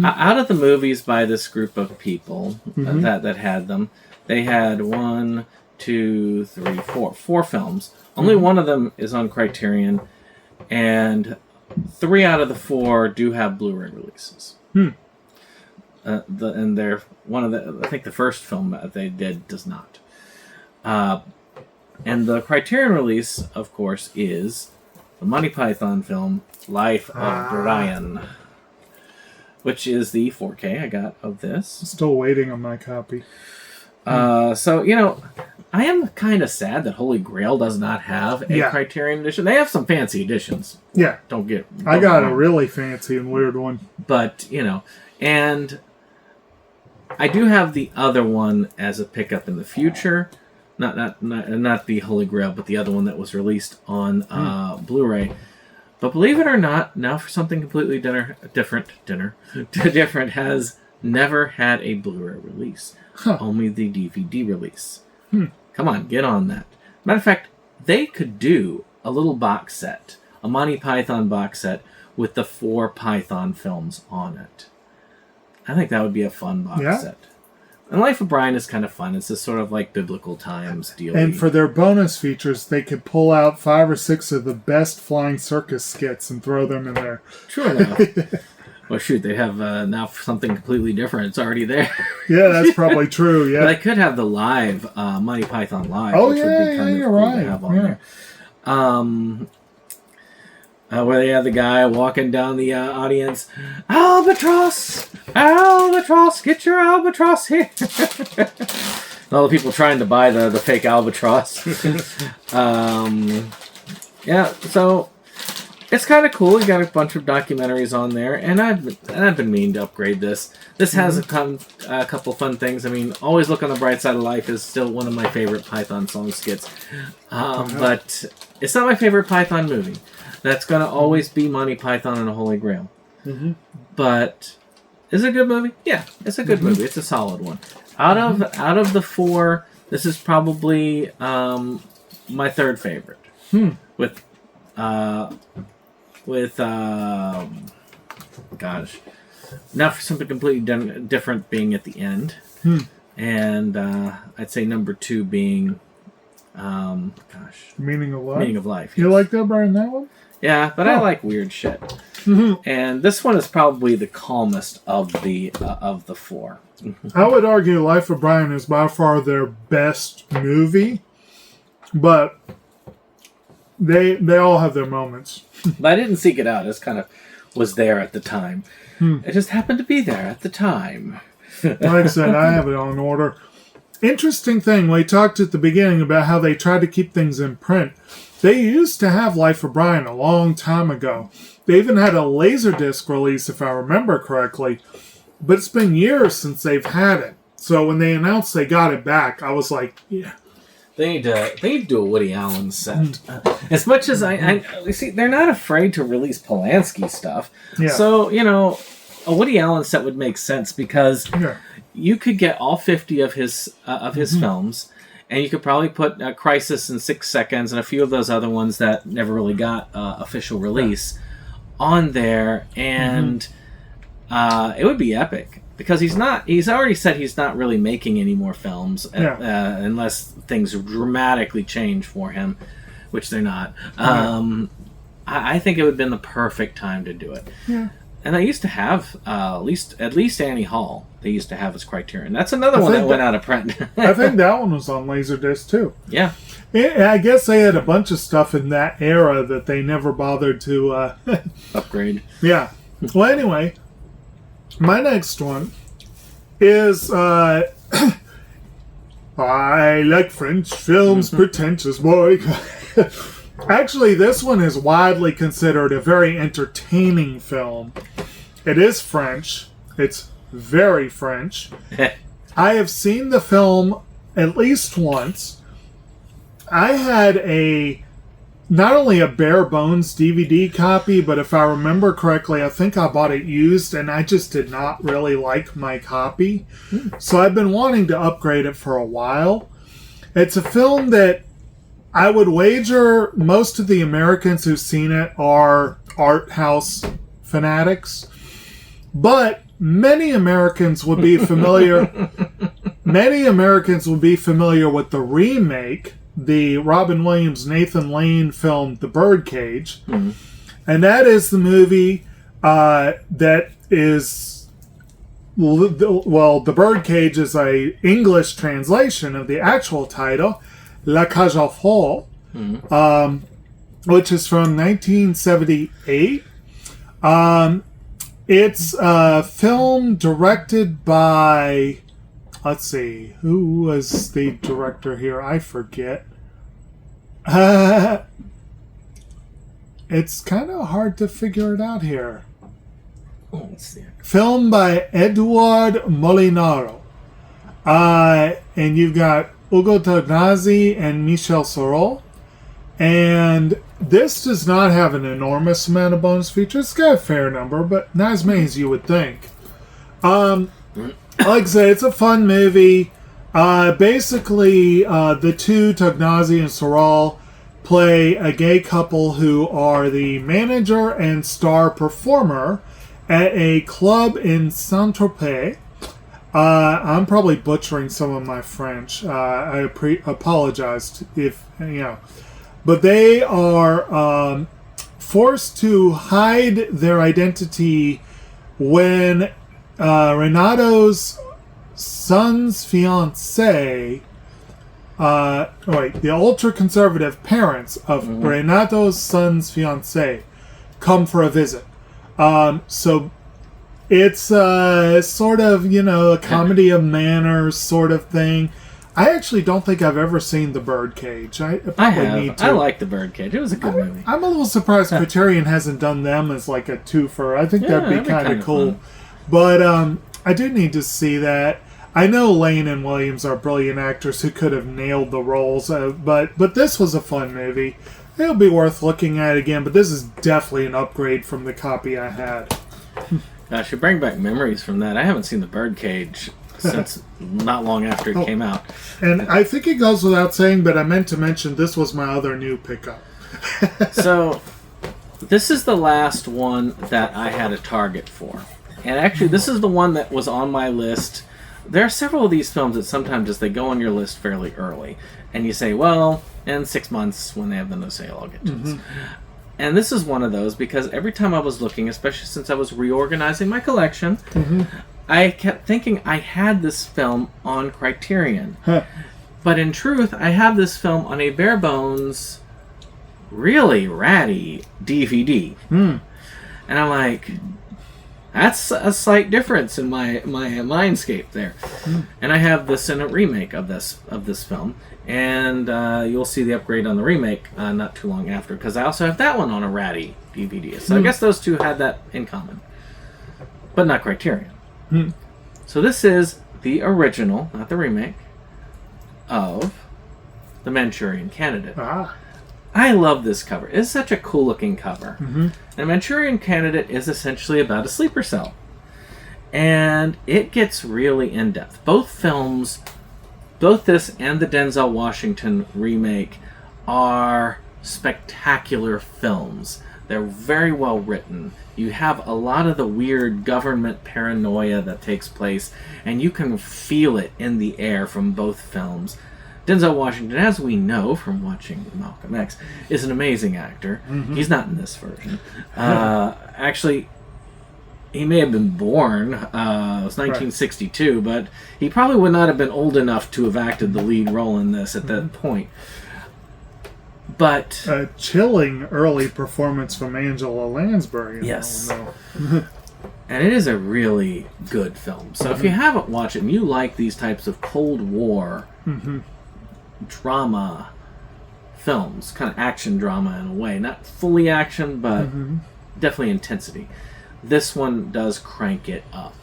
out of the movies by this group of people that had them, they had 4 films. Only one of them is on Criterion, and 3 out of the 4 do have Blu-ray releases. And they're I think the first film that they did does not. And the Criterion release, of course, is the Monty Python film, Life of Brian, which is the 4K I got of this. Still waiting on my copy. So, you know, I am kind of sad that Holy Grail does not have a Criterion edition. They have some fancy editions. Yeah. I got a really fancy and weird one. But, you know, and I do have the other one as a pickup in the future. Not the Holy Grail, but the other one that was released on Blu-ray. But believe it or not, now for something completely different, has never had a Blu-ray release. Only the DVD release. Come on, get on that. Matter of fact, they could do a little box set, a Monty Python box set with the 4 Python films on it. I think that would be a fun box set. And Life of Brian is kind of fun. It's this sort of like biblical times deal. And for their bonus features, they could pull out 5 or 6 of the best flying circus skits and throw them in there. True enough. Well, shoot, they have now something completely different. It's already there. Yeah, that's probably true. Yeah, but I could have the live Monty Python live. Oh, which would be kind of you're cool right. To have on there. Where they have the guy walking down the audience. Albatross! Albatross! Get your albatross here! All the people trying to buy the fake albatross. Yeah, so it's kind of cool. You got a bunch of documentaries on there, and I've been meaning to upgrade this. This has a couple fun things. I mean, Always Look on the Bright Side of Life is still one of my favorite Python song skits, but it's not my favorite Python movie. That's going to always be Monty Python and the Holy Grail. But is it a good movie? Yeah, it's a good movie. It's a solid one. Out of the 4, this is probably my third favorite. With now for something completely different being at the end, and I'd say number 2 being Meaning of Life. Meaning of Life. You like that, Brian? That one? Yeah, but I like weird shit. And this one is probably the calmest of the 4. I would argue Life of Brian is by far their best movie, but they all have their moments. But I didn't seek it out. It just kind of was there at the time. It just happened to be there at the time. Like I said, I have it on order. Interesting thing, we talked at the beginning about how they tried to keep things in print. They used to have Life of Brian a long time ago. They even had a Laserdisc release, if I remember correctly. But it's been years since they've had it. So when they announced they got it back, I was like, yeah. They need to do a Woody Allen set. As much as I see, they're not afraid to release Polanski stuff. Yeah. So, you know, a Woody Allen set would make sense because you could get all 50 of his films, and you could probably put Crisis in 6 Seconds and a few of those other ones that never really got official release on there, and it would be epic. because he's already said he's not really making any more films unless things dramatically change for him, which they're not. I think it would have been the perfect time to do it. Yeah. And they used to have at least Annie Hall. They used to have as Criterion. That's another one that went out of print. I think that one was on Laserdisc too. Yeah. I guess they had a bunch of stuff in that era that they never bothered to upgrade. Yeah. Well, anyway, my next one is I like French films, pretentious boy. Actually, this one is widely considered a very entertaining film. It is French. It's very French. I have seen the film at least once. I had not only a bare bones DVD copy, but if I remember correctly, I think I bought it used, and I just did not really like my copy. So I've been wanting to upgrade it for a while. It's a film that I would wager most of the Americans who've seen it are art house fanatics, but many Americans would be familiar. Many Americans will be familiar with the remake, the Robin Williams, Nathan Lane film, The Birdcage, and that is the movie that is. Well, The Birdcage is a English translation of the actual title, La Cage aux Folles, which is from 1978. It's a film directed by, let's see, who was the director here? I forget. It's kind of hard to figure it out here. Oh, let's see. Film by Eduard Molinaro. And you've got Ugo Tognazzi and Michel Serrault. And this does not have an enormous amount of bonus features. It's got a fair number, but not as many as you would think. Like I say, it's a fun movie. Basically, the two, Tognazzi and Serrault, play a gay couple who are the manager and star performer at a club in Saint-Tropez. I'm probably butchering some of my French. I apologize if, But they are forced to hide their identity when Renato's son's fiancée, the ultra-conservative parents of Renato's son's fiancée come for a visit. So it's sort of, a comedy of manners sort of thing. I actually don't think I've ever seen The Birdcage. I need to. I like The Birdcage. It was a good movie. I'm a little surprised Criterion hasn't done them as like a twofer. I think that'd be kind of cool. Fun. But I do need to see that. I know Lane and Williams are brilliant actors who could have nailed the roles, but this was a fun movie. It'll be worth looking at again, but this is definitely an upgrade from the copy I had. Gosh, you bring back memories from that. I haven't seen The Birdcage since not long after it came out. And I think it goes without saying, but I meant to mention this was my other new pickup. So, this is the last one that I had a target for. And actually, this is the one that was on my list. There are several of these films that sometimes just they go on your list fairly early. And you say, well, in 6 months when they have the no sale, I'll get to this. And this is one of those because every time I was looking, especially since I was reorganizing my collection, I kept thinking I had this film on Criterion. But in truth, I have this film on a bare bones, really ratty DVD. And I'm like, that's a slight difference in my mindscape there. And I have this in a remake of this film. And you'll see the upgrade on the remake not too long after, because I also have that one on a ratty DVD. So I guess those two had that in common. But not Criterion. So this is the original, not the remake, of The Manchurian Candidate. I love this cover. It's such a cool looking cover. And Manchurian Candidate is essentially about a sleeper cell. And it gets really in depth. Both films, both this and the Denzel Washington remake, are spectacular films. They're very well written. You have a lot of the weird government paranoia that takes place, and you can feel it in the air from both films. Denzel Washington, as we know from watching Malcolm X, is an amazing actor. He's not in this version. Actually, he may have been born. It was 1962, but he probably would not have been old enough to have acted the lead role in this at that point. But a chilling early performance from Angela Lansbury. Yes. And it is a really good film. So if you haven't watched it and you like these types of Cold War drama films, kind of action drama in a way, not fully action, but definitely intensity, this one does crank it up.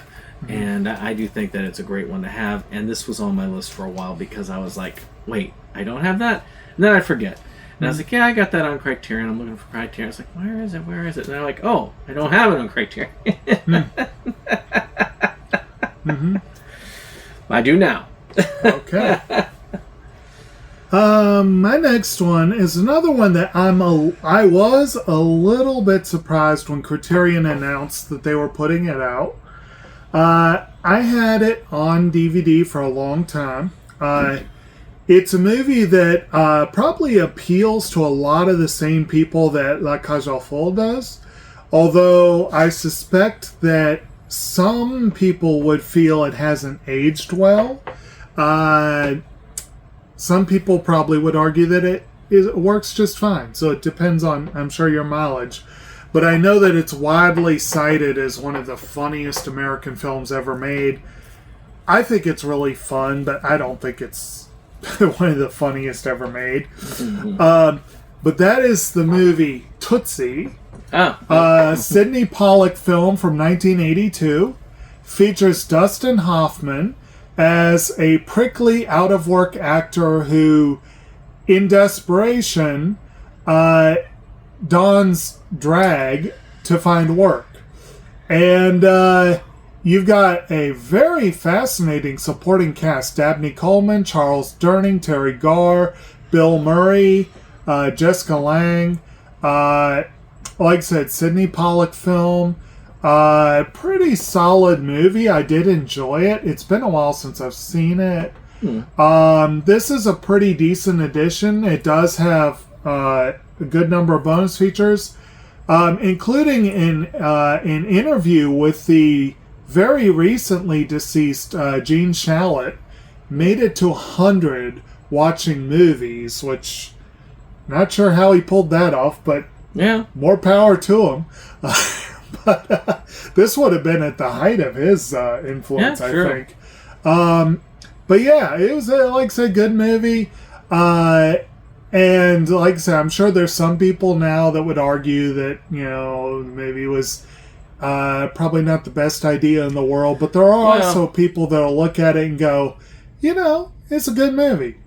And I do think that it's a great one to have. And this was on my list for a while because I was like, wait, I don't have that? And then I forget. And I was like, yeah, I got that on Criterion. I'm looking for Criterion. I was like, where is it? Where is it? And they're like, oh, I don't have it on Criterion. I do now. Okay. My next one is another one that I was a little bit surprised when Criterion announced that they were putting it out. I had it on DVD for a long time. It's a movie that probably appeals to a lot of the same people that La Cage aux Folles does, although I suspect that some people would feel it hasn't aged well. Some people probably would argue that it works just fine, so it depends on, I'm sure, your mileage. But I know that it's widely cited as one of the funniest American films ever made. I think it's really fun, but I don't think it's one of the funniest ever made. But that is the movie Tootsie. Sidney Pollack film from 1982. Features Dustin Hoffman as a prickly, out-of-work actor who, in desperation, dons drag to find work. And you've got a very fascinating supporting cast. Dabney Coleman, Charles Durning, Terry Garr, Bill Murray, Jessica Lange. Like I said, Sidney Pollack film. Pretty solid movie. I did enjoy it. It's been a while since I've seen it. This is a pretty decent addition. It does have a good number of bonus features, including an interview with the very recently deceased Gene Shalit. Made it to 100 watching movies, which not sure how he pulled that off, but yeah, more power to him. But this would have been at the height of his influence, yeah, I sure. think. But yeah, it was, like I said, good movie. And like I said, I'm sure there's some people now that would argue that, maybe it was probably not the best idea in the world. But there are also people that will look at it and go, it's a good movie.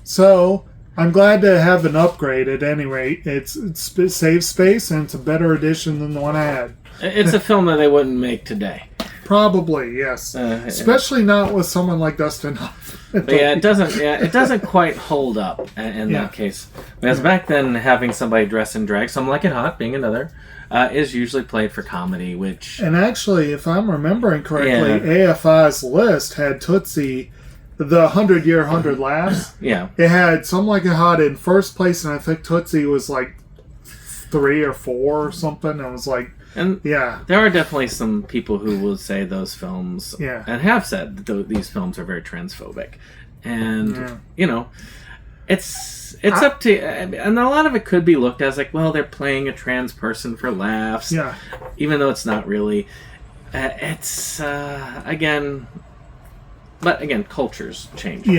So I'm glad to have an upgrade at any rate. It saves space, and it's a better edition than the one I had. It's a film that they wouldn't make today. Probably, yes. Especially not with someone like Dustin Hoffman. But yeah, it doesn't quite hold up in that case. Because back then, having somebody dress in drag, Some Like It Hot being another, is usually played for comedy, which... And actually, if I'm remembering correctly, AFI's list had Tootsie, the 100-year, 100 laughs. Yeah. It had Some Like It Hot in first place, and I think Tootsie was like 3 or 4 or something. It was like... And there are definitely some people who will say those films, and have said that these films are very transphobic, and it's up to, and a lot of it could be looked as like, well, they're playing a trans person for laughs, even though it's not really. It's again, cultures change.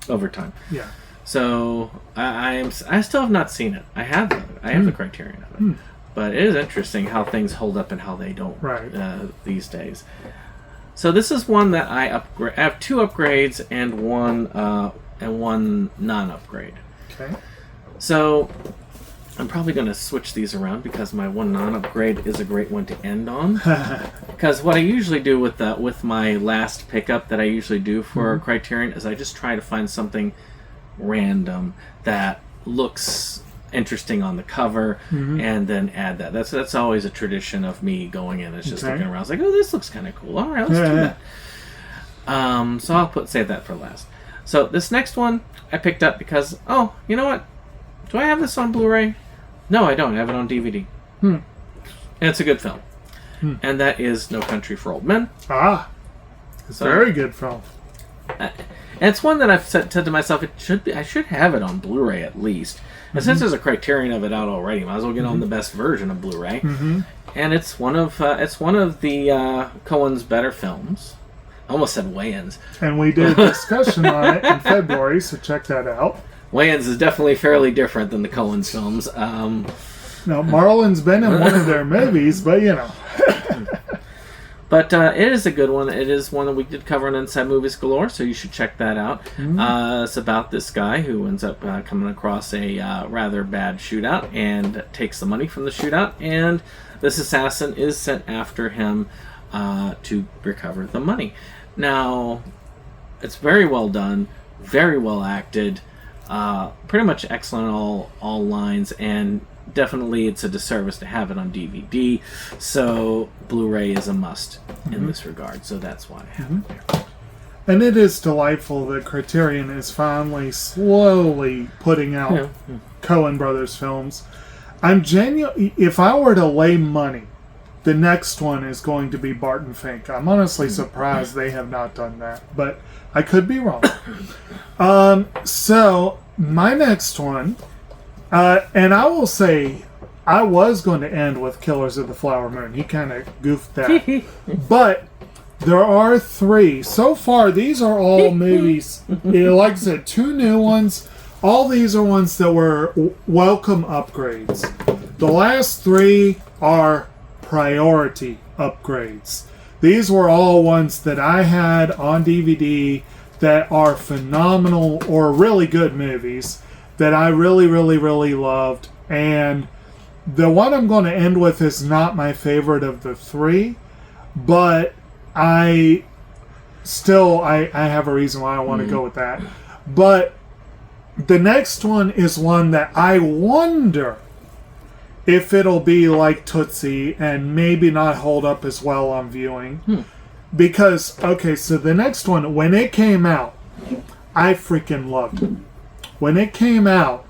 Over time. Yeah. So I still have not seen it. I have the Criterion of it. But it is interesting how things hold up and how they don't these days. So this is one that I have 2 upgrades and one non-upgrade. Okay. So I'm probably going to switch these around because my one non-upgrade is a great one to end on. Because what I usually do with my last pickup that I usually do for Criterion is I just try to find something random that looks interesting on the cover, and then add that. That's always a tradition of me going in. It's just looking around. It's like, oh, this looks kind of cool. All right, let's do that. So I'll save that for last. So this next one I picked up because, oh, you know what? Do I have this on Blu-ray? No, I don't. I have it on DVD. And it's a good film. And that is No Country for Old Men. It's a very good film. And it's one that I've said to myself, I should have it on Blu-ray at least. And since there's a Criterion of it out already, might as well get on the best version of Blu-ray. And it's one of the Coen's better films. I almost said Wayans. And we did a discussion on it in February, so check that out. Wayans is definitely fairly different than the Coen's films. Now, Marlon's been in one of their movies, but you know. But it is a good one. It is one that we did cover on Inside Movies Galore, so you should check that out. It's about this guy who ends up coming across a rather bad shootout and takes the money from the shootout, and this assassin is sent after him to recover the money. Now, it's very well done, very well acted, pretty much excellent all lines, and definitely it's a disservice to have it on DVD, so Blu-ray is a must in this regard, so that's why I have it there. And it is delightful that Criterion is finally slowly putting out Coen Brothers films. I'm genuine. If I were to lay money, the next one is going to be Barton Fink. I'm honestly surprised they have not done that, but I could be wrong. So my next one. And I will say, I was going to end with Killers of the Flower Moon. He kind of goofed that. But there are 3. So far, these are all movies. Like I said, 2 new ones. All these are ones that were welcome upgrades. The last 3 are priority upgrades. These were all ones that I had on DVD that are phenomenal or really good movies that I really, really, really loved. And the one I'm going to end with is not my favorite of the 3, but I have a reason why I want to go with that. But the next one is one that I wonder if it'll be like Tootsie and maybe not hold up as well on viewing. Because, okay, so the next one, when it came out, I freaking loved it. When it came out,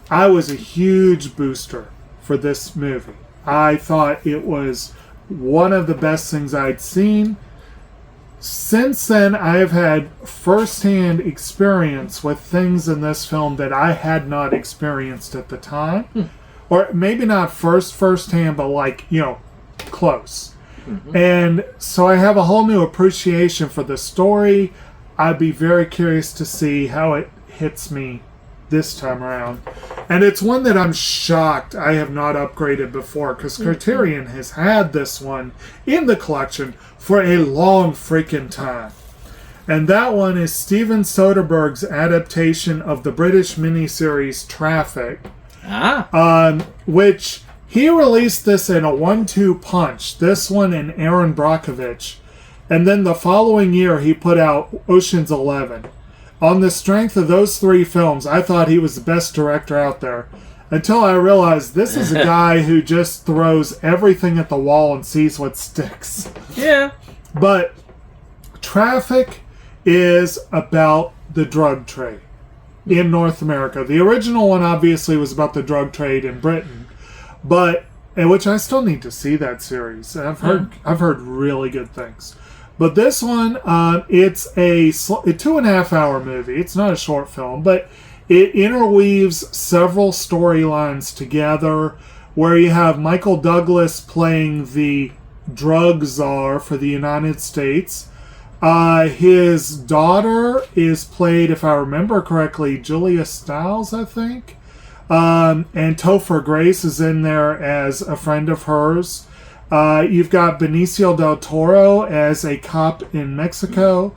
I was a huge booster for this movie. I thought it was one of the best things I'd seen. Since then, I've had first-hand experience with things in this film that I had not experienced at the time. Or maybe not first-hand, but like, close. And so I have a whole new appreciation for the story. I'd be very curious to see how it hits me this time around. And it's one that I'm shocked I have not upgraded before, because Criterion has had this one in the collection for a long freaking time. And that one is Steven Soderbergh's adaptation of the British miniseries Traffic, which he released this in a 1-2 punch, this one and Aaron Brockovich, and then the following year he put out Ocean's 11. On the strength of those 3 films, I thought he was the best director out there. Until I realized this is a guy who just throws everything at the wall and sees what sticks. Yeah. But Traffic is about the drug trade in North America. The original one obviously was about the drug trade in Britain, which I still need to see that series. I've heard really good things. But this one, it's a 2.5-hour movie. It's not a short film, but it interweaves several storylines together, where you have Michael Douglas playing the drug czar for the United States. His daughter is played, if I remember correctly, Julia Stiles, I think. And Topher Grace is in there as a friend of hers. You've got Benicio del Toro as a cop in Mexico.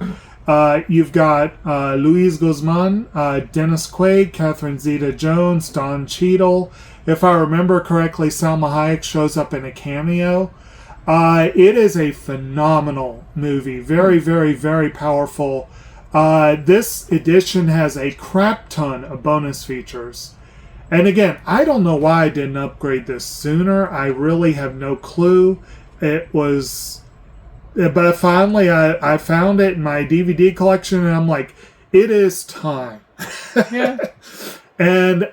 You've got Luis Guzman, Dennis Quaid, Catherine Zeta-Jones, Don Cheadle. If I remember correctly, Salma Hayek shows up in a cameo. It is a phenomenal movie. Very, very, very powerful. This edition has a crap ton of bonus features. And again, I don't know why I didn't upgrade this sooner. I really have no clue. It was... But finally, I found it in my DVD collection, and I'm like, it is time. Yeah. And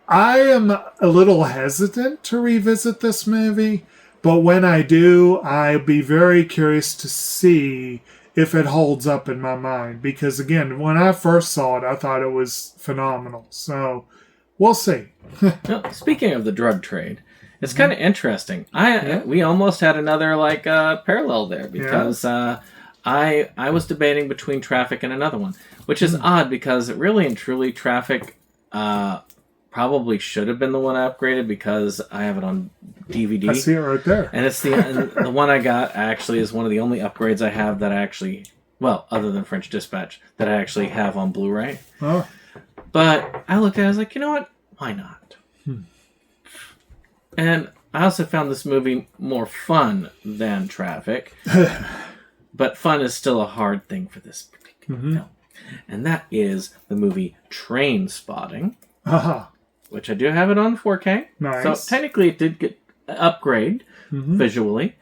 I am a little hesitant to revisit this movie, but when I do, I'll be very curious to see if it holds up in my mind. Because again, when I first saw it, I thought it was phenomenal. So, we'll see. Now, speaking of the drug trade, it's kind of interesting. We almost had another parallel there because I was debating between Traffic and another one, which is odd because really and truly Traffic probably should have been the one I upgraded because I have it on DVD. I see it right there. And it's the one I got actually is one of the only upgrades I have that I actually, well, other than French Dispatch, that I actually have on Blu-ray. Oh. But I looked at it, I was like, you know what? Why not? And I also found this movie more fun than Traffic. But fun is still a hard thing for this particular film. And that is the movie Train Spotting. Which I do have it on 4K. Nice. So technically it did get an upgrade visually.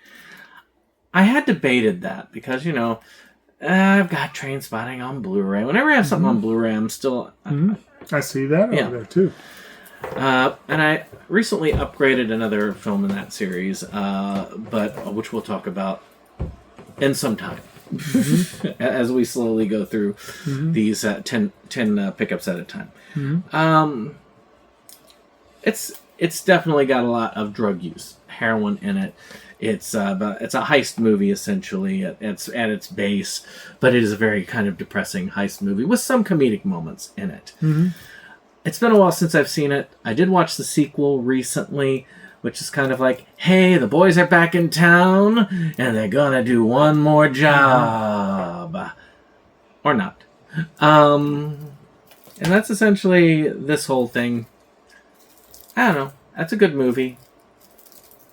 I had debated that because, I've got Train Spotting on Blu-ray. Whenever I have something on Blu-ray, I'm still... I see that over there, too. And I recently upgraded another film in that series, but which we'll talk about in some time as we slowly go through these 10 pickups at a time. It's definitely got a lot of drug use, heroin in it. It's a heist movie essentially at its base, but it is a very kind of depressing heist movie with some comedic moments in it. It's been a while since I've seen it. I did watch the sequel recently, which is kind of like, hey, the boys are back in town, and they're gonna do one more job. Or not. And that's essentially this whole thing. I don't know. That's a good movie.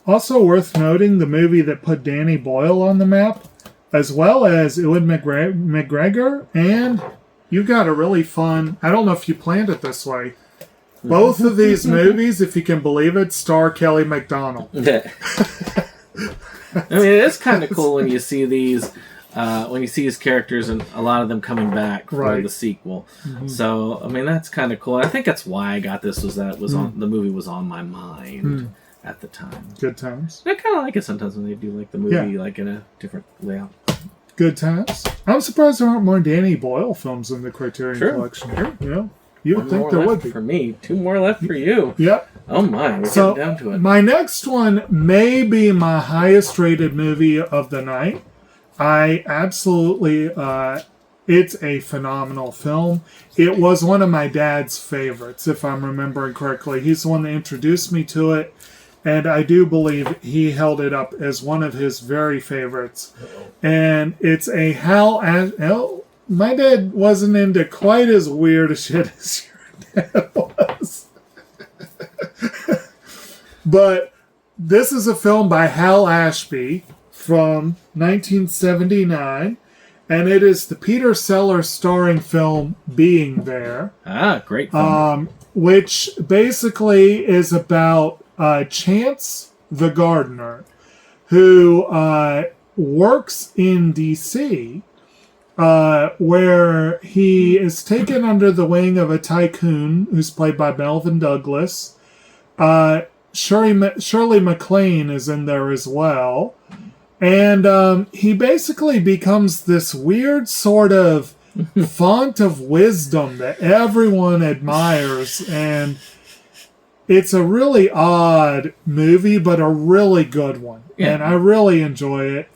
Also worth noting, the movie that put Danny Boyle on the map, as well as Ewan McGregor, and you got a really fun... I don't know if you planned it this way. Both of these movies, if you can believe it, star Kelly MacDonald. I mean, it is kind of cool when you see these... when you see his characters and a lot of them coming back for the sequel. So, I mean, that's kind of cool. I think that's why I got this, was that it was on, the movie was on my mind at the time. Good times. I kind of like it sometimes when they do like the movie like in a different layout. Good times. I'm surprised there aren't more Danny Boyle films in the Criterion collection. Sure. You would think there would be. For me, 2 more left for you. Yep. Oh my, we're getting down to it. My next one may be my highest rated movie of the night. I absolutely, it's a phenomenal film. It was one of my dad's favorites, if I'm remembering correctly. He's the one that introduced me to it, and I do believe he held it up as one of his very favorites. And it's a my dad wasn't into quite as weird a shit as your dad was. But this is a film by Hal Ashby from 1979, and it is the Peter Sellers starring film Being There. Great film. Which basically is about Chance the gardener, who works in D.C., where he is taken under the wing of a tycoon who's played by Melvin Douglas. Shirley MacLaine is in there as well. And he basically becomes this weird sort of font of wisdom that everyone admires. And it's a really odd movie, but a really good one. Yeah. And I really enjoy it.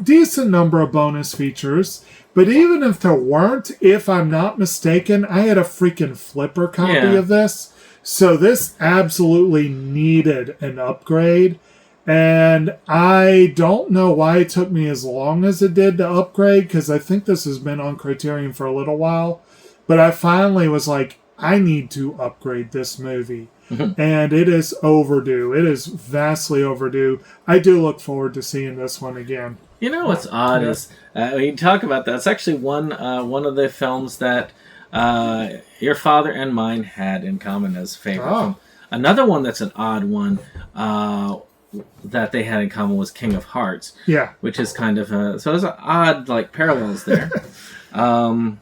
Decent number of bonus features. But even if there weren't, if I'm not mistaken, I had a freaking flipper copy of this. So this absolutely needed an upgrade. And I don't know why it took me as long as it did to upgrade, because I think this has been on Criterion for a little while. But I finally was like, I need to upgrade this movie. And it is overdue. It is vastly overdue. I do look forward to seeing this one again. You know what's odd is, when you talk about that, it's actually one of the films that Your father and mine had in common as favorite. Oh. Another one that's an odd one that they had in common was King of Hearts. Yeah. Which is kind of so there's an odd parallels there. I'm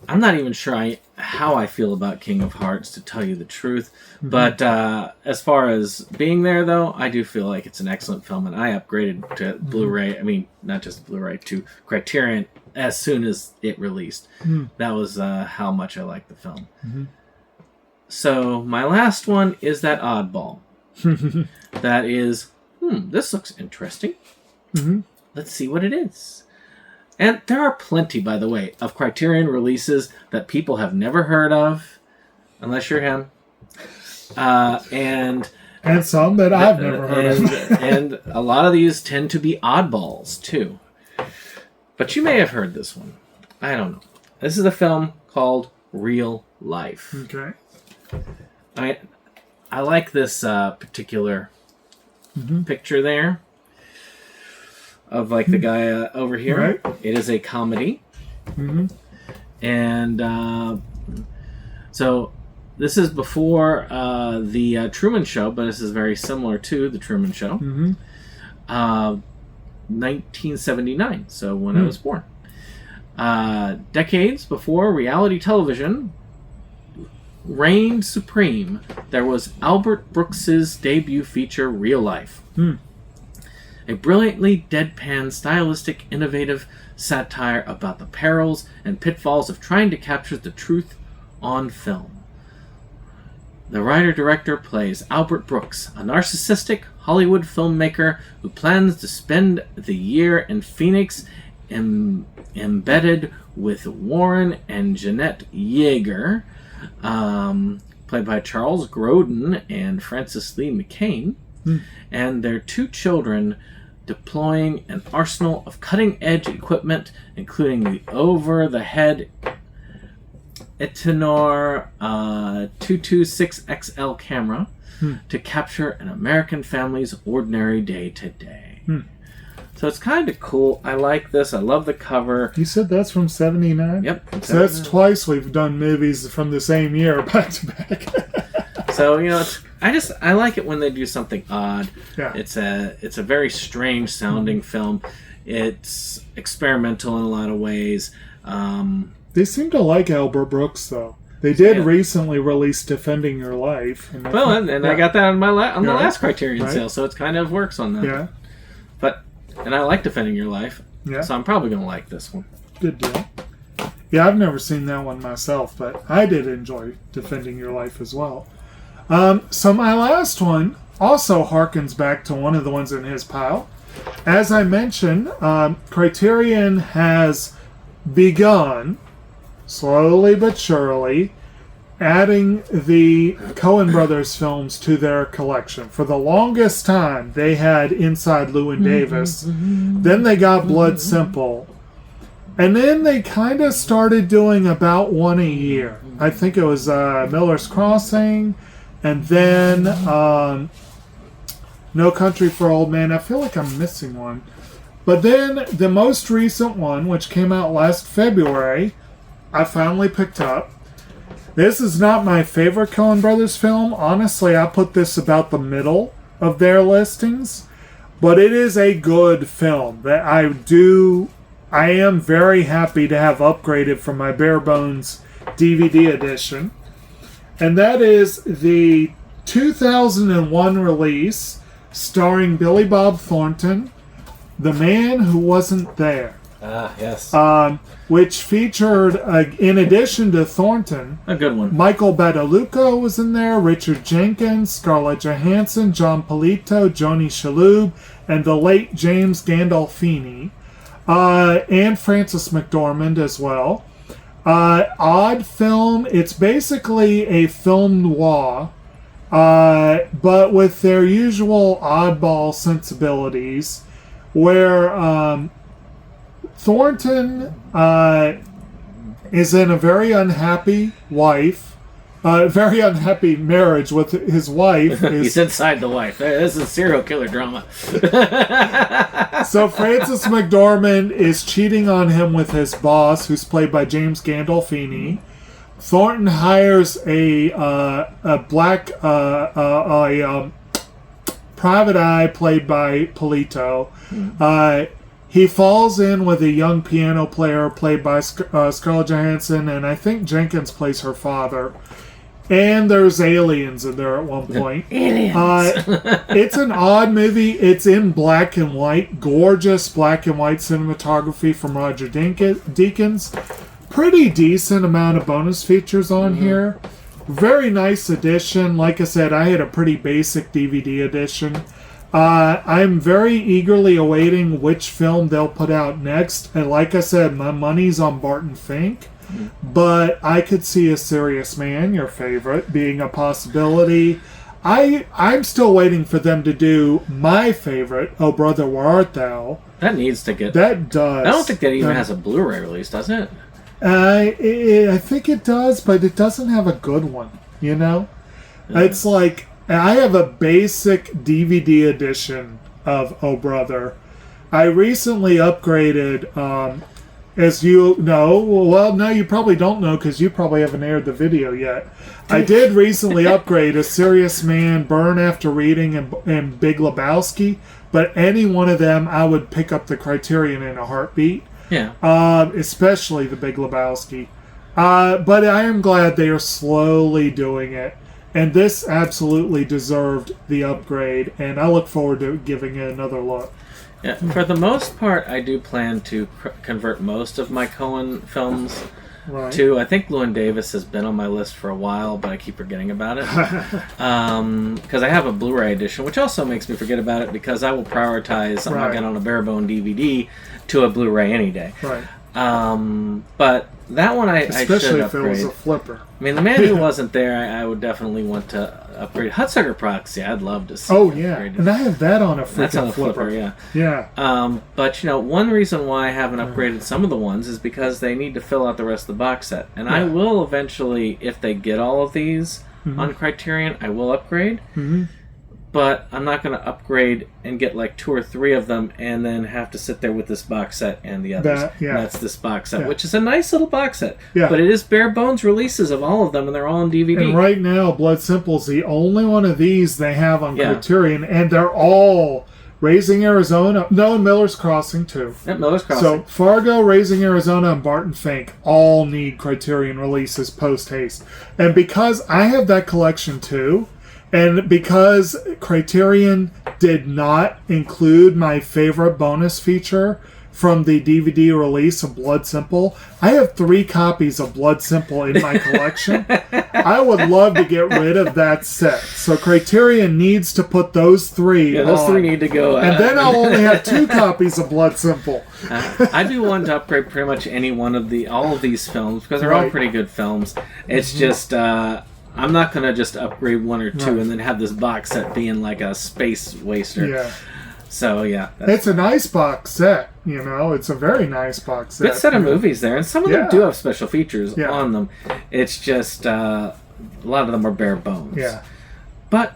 not even sure how I feel about King of Hearts, to tell you the truth. But as far as being there, though, I do feel like it's an excellent film, and I upgraded to Blu-ray. I mean, not just Blu-ray, to Criterion as soon as it released. That was how much I liked the film. So my last one is that oddball. That is, this looks interesting. Let's see what it is. And there are plenty, by the way, of Criterion releases that people have never heard of, unless you're him. And some that I've never heard of. And a lot of these tend to be oddballs, too. But you may have heard this one. I don't know. This is a film called Real Life. Okay. I like this particular picture there of the guy over here. Right. It is a comedy. And so this is before the Truman Show, but this is very similar to the Truman Show. 1979, so when I was born. Decades before reality television reigned supreme, there was Albert Brooks's debut feature, Real Life. A brilliantly deadpan, stylistic, innovative satire about the perils and pitfalls of trying to capture the truth on film. The writer-director plays Albert Brooks, a narcissistic Hollywood filmmaker who plans to spend the year in Phoenix embedded with Warren and Jeanette Yeager, played by Charles Grodin and Francis Lee McCain, and their two children, deploying an arsenal of cutting-edge equipment, including the over-the-head Etenor 226XL camera, to capture an American family's ordinary day-to-day. So it's kind of cool. I like this. I love the cover. You said that's from 79? Yep. So that's twice we've done movies from the same year, back to back. So, I like it when they do something odd. Yeah. It's a very strange sounding film. It's experimental in a lot of ways. They seem to like Albert Brooks, though. They did recently release Defending Your Life. And I got that on the last Criterion sale, so it kind of works on that. Yeah. And I like Defending Your Life, so I'm probably going to like this one. Good deal. Yeah, I've never seen that one myself, but I did enjoy Defending Your Life as well. So my last one also harkens back to one of the ones in his pile. As I mentioned, Criterion has begun, slowly but surely, adding the Coen Brothers films to their collection. For the longest time, they had Inside Llewyn Davis. Then they got Blood Simple. And then they kind of started doing about one a year. I think it was Miller's Crossing, and then No Country for Old Men. I feel like I'm missing one. But then the most recent one, which came out last February, I finally picked up. This is not my favorite Coen Brothers film. Honestly, I put this about the middle of their listings. But it is a good film that I am very happy to have upgraded from my bare bones DVD edition. And that is the 2001 release starring Billy Bob Thornton, The Man Who Wasn't There. Ah, yes. Which featured, in addition to Thornton, a good one. Michael Badalucco was in there, Richard Jenkins, Scarlett Johansson, John Polito, Joni Shalhoub, and the late James Gandolfini, and Frances McDormand as well. Odd film. It's basically a film noir, but with their usual oddball sensibilities, where Thornton is in a very unhappy very unhappy marriage with his wife. He's inside the wife. This is serial killer drama. So Francis McDormand is cheating on him with his boss, who's played by James Gandolfini. Thornton hires a black private eye played by Polito. He falls in with a young piano player played by Scarlett Johansson, and I think Jenkins plays her father. And there's aliens in there at one point. Aliens. It's an odd movie. It's in black and white. Gorgeous black and white cinematography from Roger Deakins. Pretty decent amount of bonus features on here. Very nice edition. Like I said, I had a pretty basic DVD edition. I'm very eagerly awaiting which film they'll put out next. And like I said, my money's on Barton Fink. But I could see A Serious Man, your favorite, being a possibility. I'm still waiting for them to do my favorite, Oh Brother, Where Art Thou? That needs to get... That does. I don't think that even has a Blu-ray release, does it? I think it does, but it doesn't have a good one, you know? It's like, I have a basic DVD edition of Oh Brother. I recently upgraded, as you know, well, no, you probably don't know because you probably haven't aired the video yet. I did recently upgrade A Serious Man, Burn After Reading, and Big Lebowski, but any one of them, I would pick up the Criterion in a heartbeat. Yeah. Especially the Big Lebowski. But I am glad they are slowly doing it. And this absolutely deserved the upgrade, and I look forward to giving it another look. Yeah, for the most part, I do plan to convert most of my Coen films to. I think Llewyn Davis has been on my list for a while, but I keep forgetting about it. Because I have a Blu-ray edition, which also makes me forget about it because I will prioritize, I'm not getting on a bare-bone DVD to a Blu-ray any day. Right. But that one I should upgrade. Especially if it was a flipper. I mean, The Man Who Wasn't There, I would definitely want to upgrade. Hudsucker Proxy, I'd love to see. Oh, yeah. And I have that on a freaking That's on a flipper. yeah. Yeah. But, one reason why I haven't upgraded some of the ones is because they need to fill out the rest of the box set. And I will eventually, if they get all of these on Criterion, I will upgrade. Mm-hmm. But I'm not going to upgrade and get like 2 or 3 of them and then have to sit there with this box set and the others. That's this box set, which is a nice little box set. Yeah. But it is bare bones releases of all of them, and they're all on DVD. And right now, Blood Simple's the only one of these they have on Criterion, and they're all Raising Arizona. No, Miller's Crossing too. Yep, Miller's Crossing. So Fargo, Raising Arizona, and Barton Fink all need Criterion releases post-haste. And because I have that collection too, and because Criterion did not include my favorite bonus feature from the DVD release of Blood Simple, I have 3 copies of Blood Simple in my collection. I would love to get rid of that set. So Criterion needs to put those 3 Yeah, those on. 3 need to go. And then I'll only have 2 copies of Blood Simple. I'd be willing to upgrade pretty much any one of all of these films because they're all pretty good films. It's just... I'm not going to just upgrade 1 or 2 and then have this box set being like a space waster. Yeah. So, yeah. It's a nice box set, It's a very nice box set. Good set of movies there, and some of them do have special features on them. It's just, a lot of them are bare bones. Yeah. But,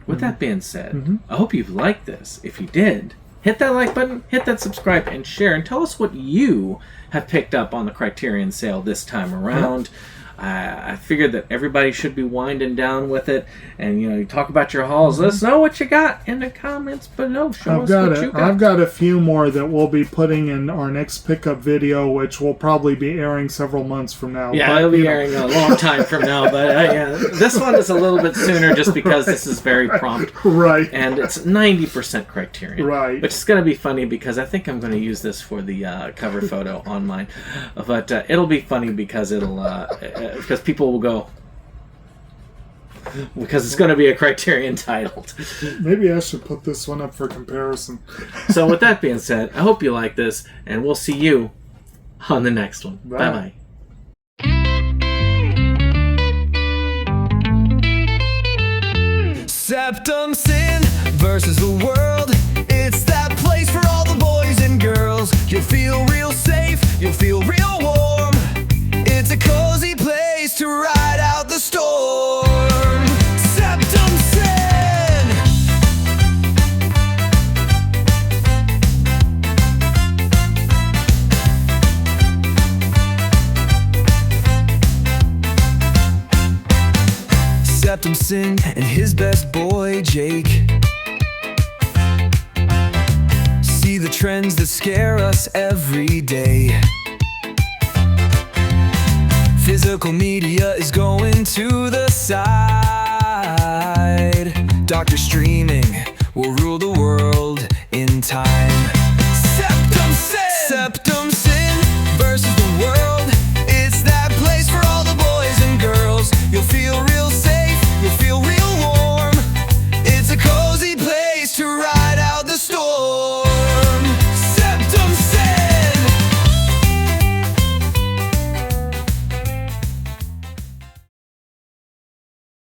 with that being said, I hope you've liked this. If you did, hit that like button, hit that subscribe, and share, and tell us what you have picked up on the Criterion sale this time around. I figured that everybody should be winding down with it, and you talk about your hauls. Let us know what you got in the comments below. Show us what you got. I've got a few more that we'll be putting in our next pickup video, which will probably be airing several months from now. Yeah, it'll be airing a long time from now, but this one is a little bit sooner just because this is very prompt, right? And it's 90% Criterion, right? Which is going to be funny because I think I'm going to use this for the cover photo on mine, but it'll be funny because because people will go, because it's going to be a Criterion titled. Maybe I should put this one up for comparison. So with that being said, I hope you like this, and we'll see you on the next one. Bye-bye. SeptumSin versus the world. It's that place for all the boys and girls. You'll feel real safe, you'll feel real warm. It's a cozy place to ride out the storm. SeptumSin. SeptumSin and his best boy Jake. See the trends that scare us every day. Physical media is going to the side. Doctor streaming will rule the world in time. SeptumSin versus the world. It's that place for all the boys and girls. You'll feel real safe, you'll feel real warm. It's a cozy place to ride out the storm.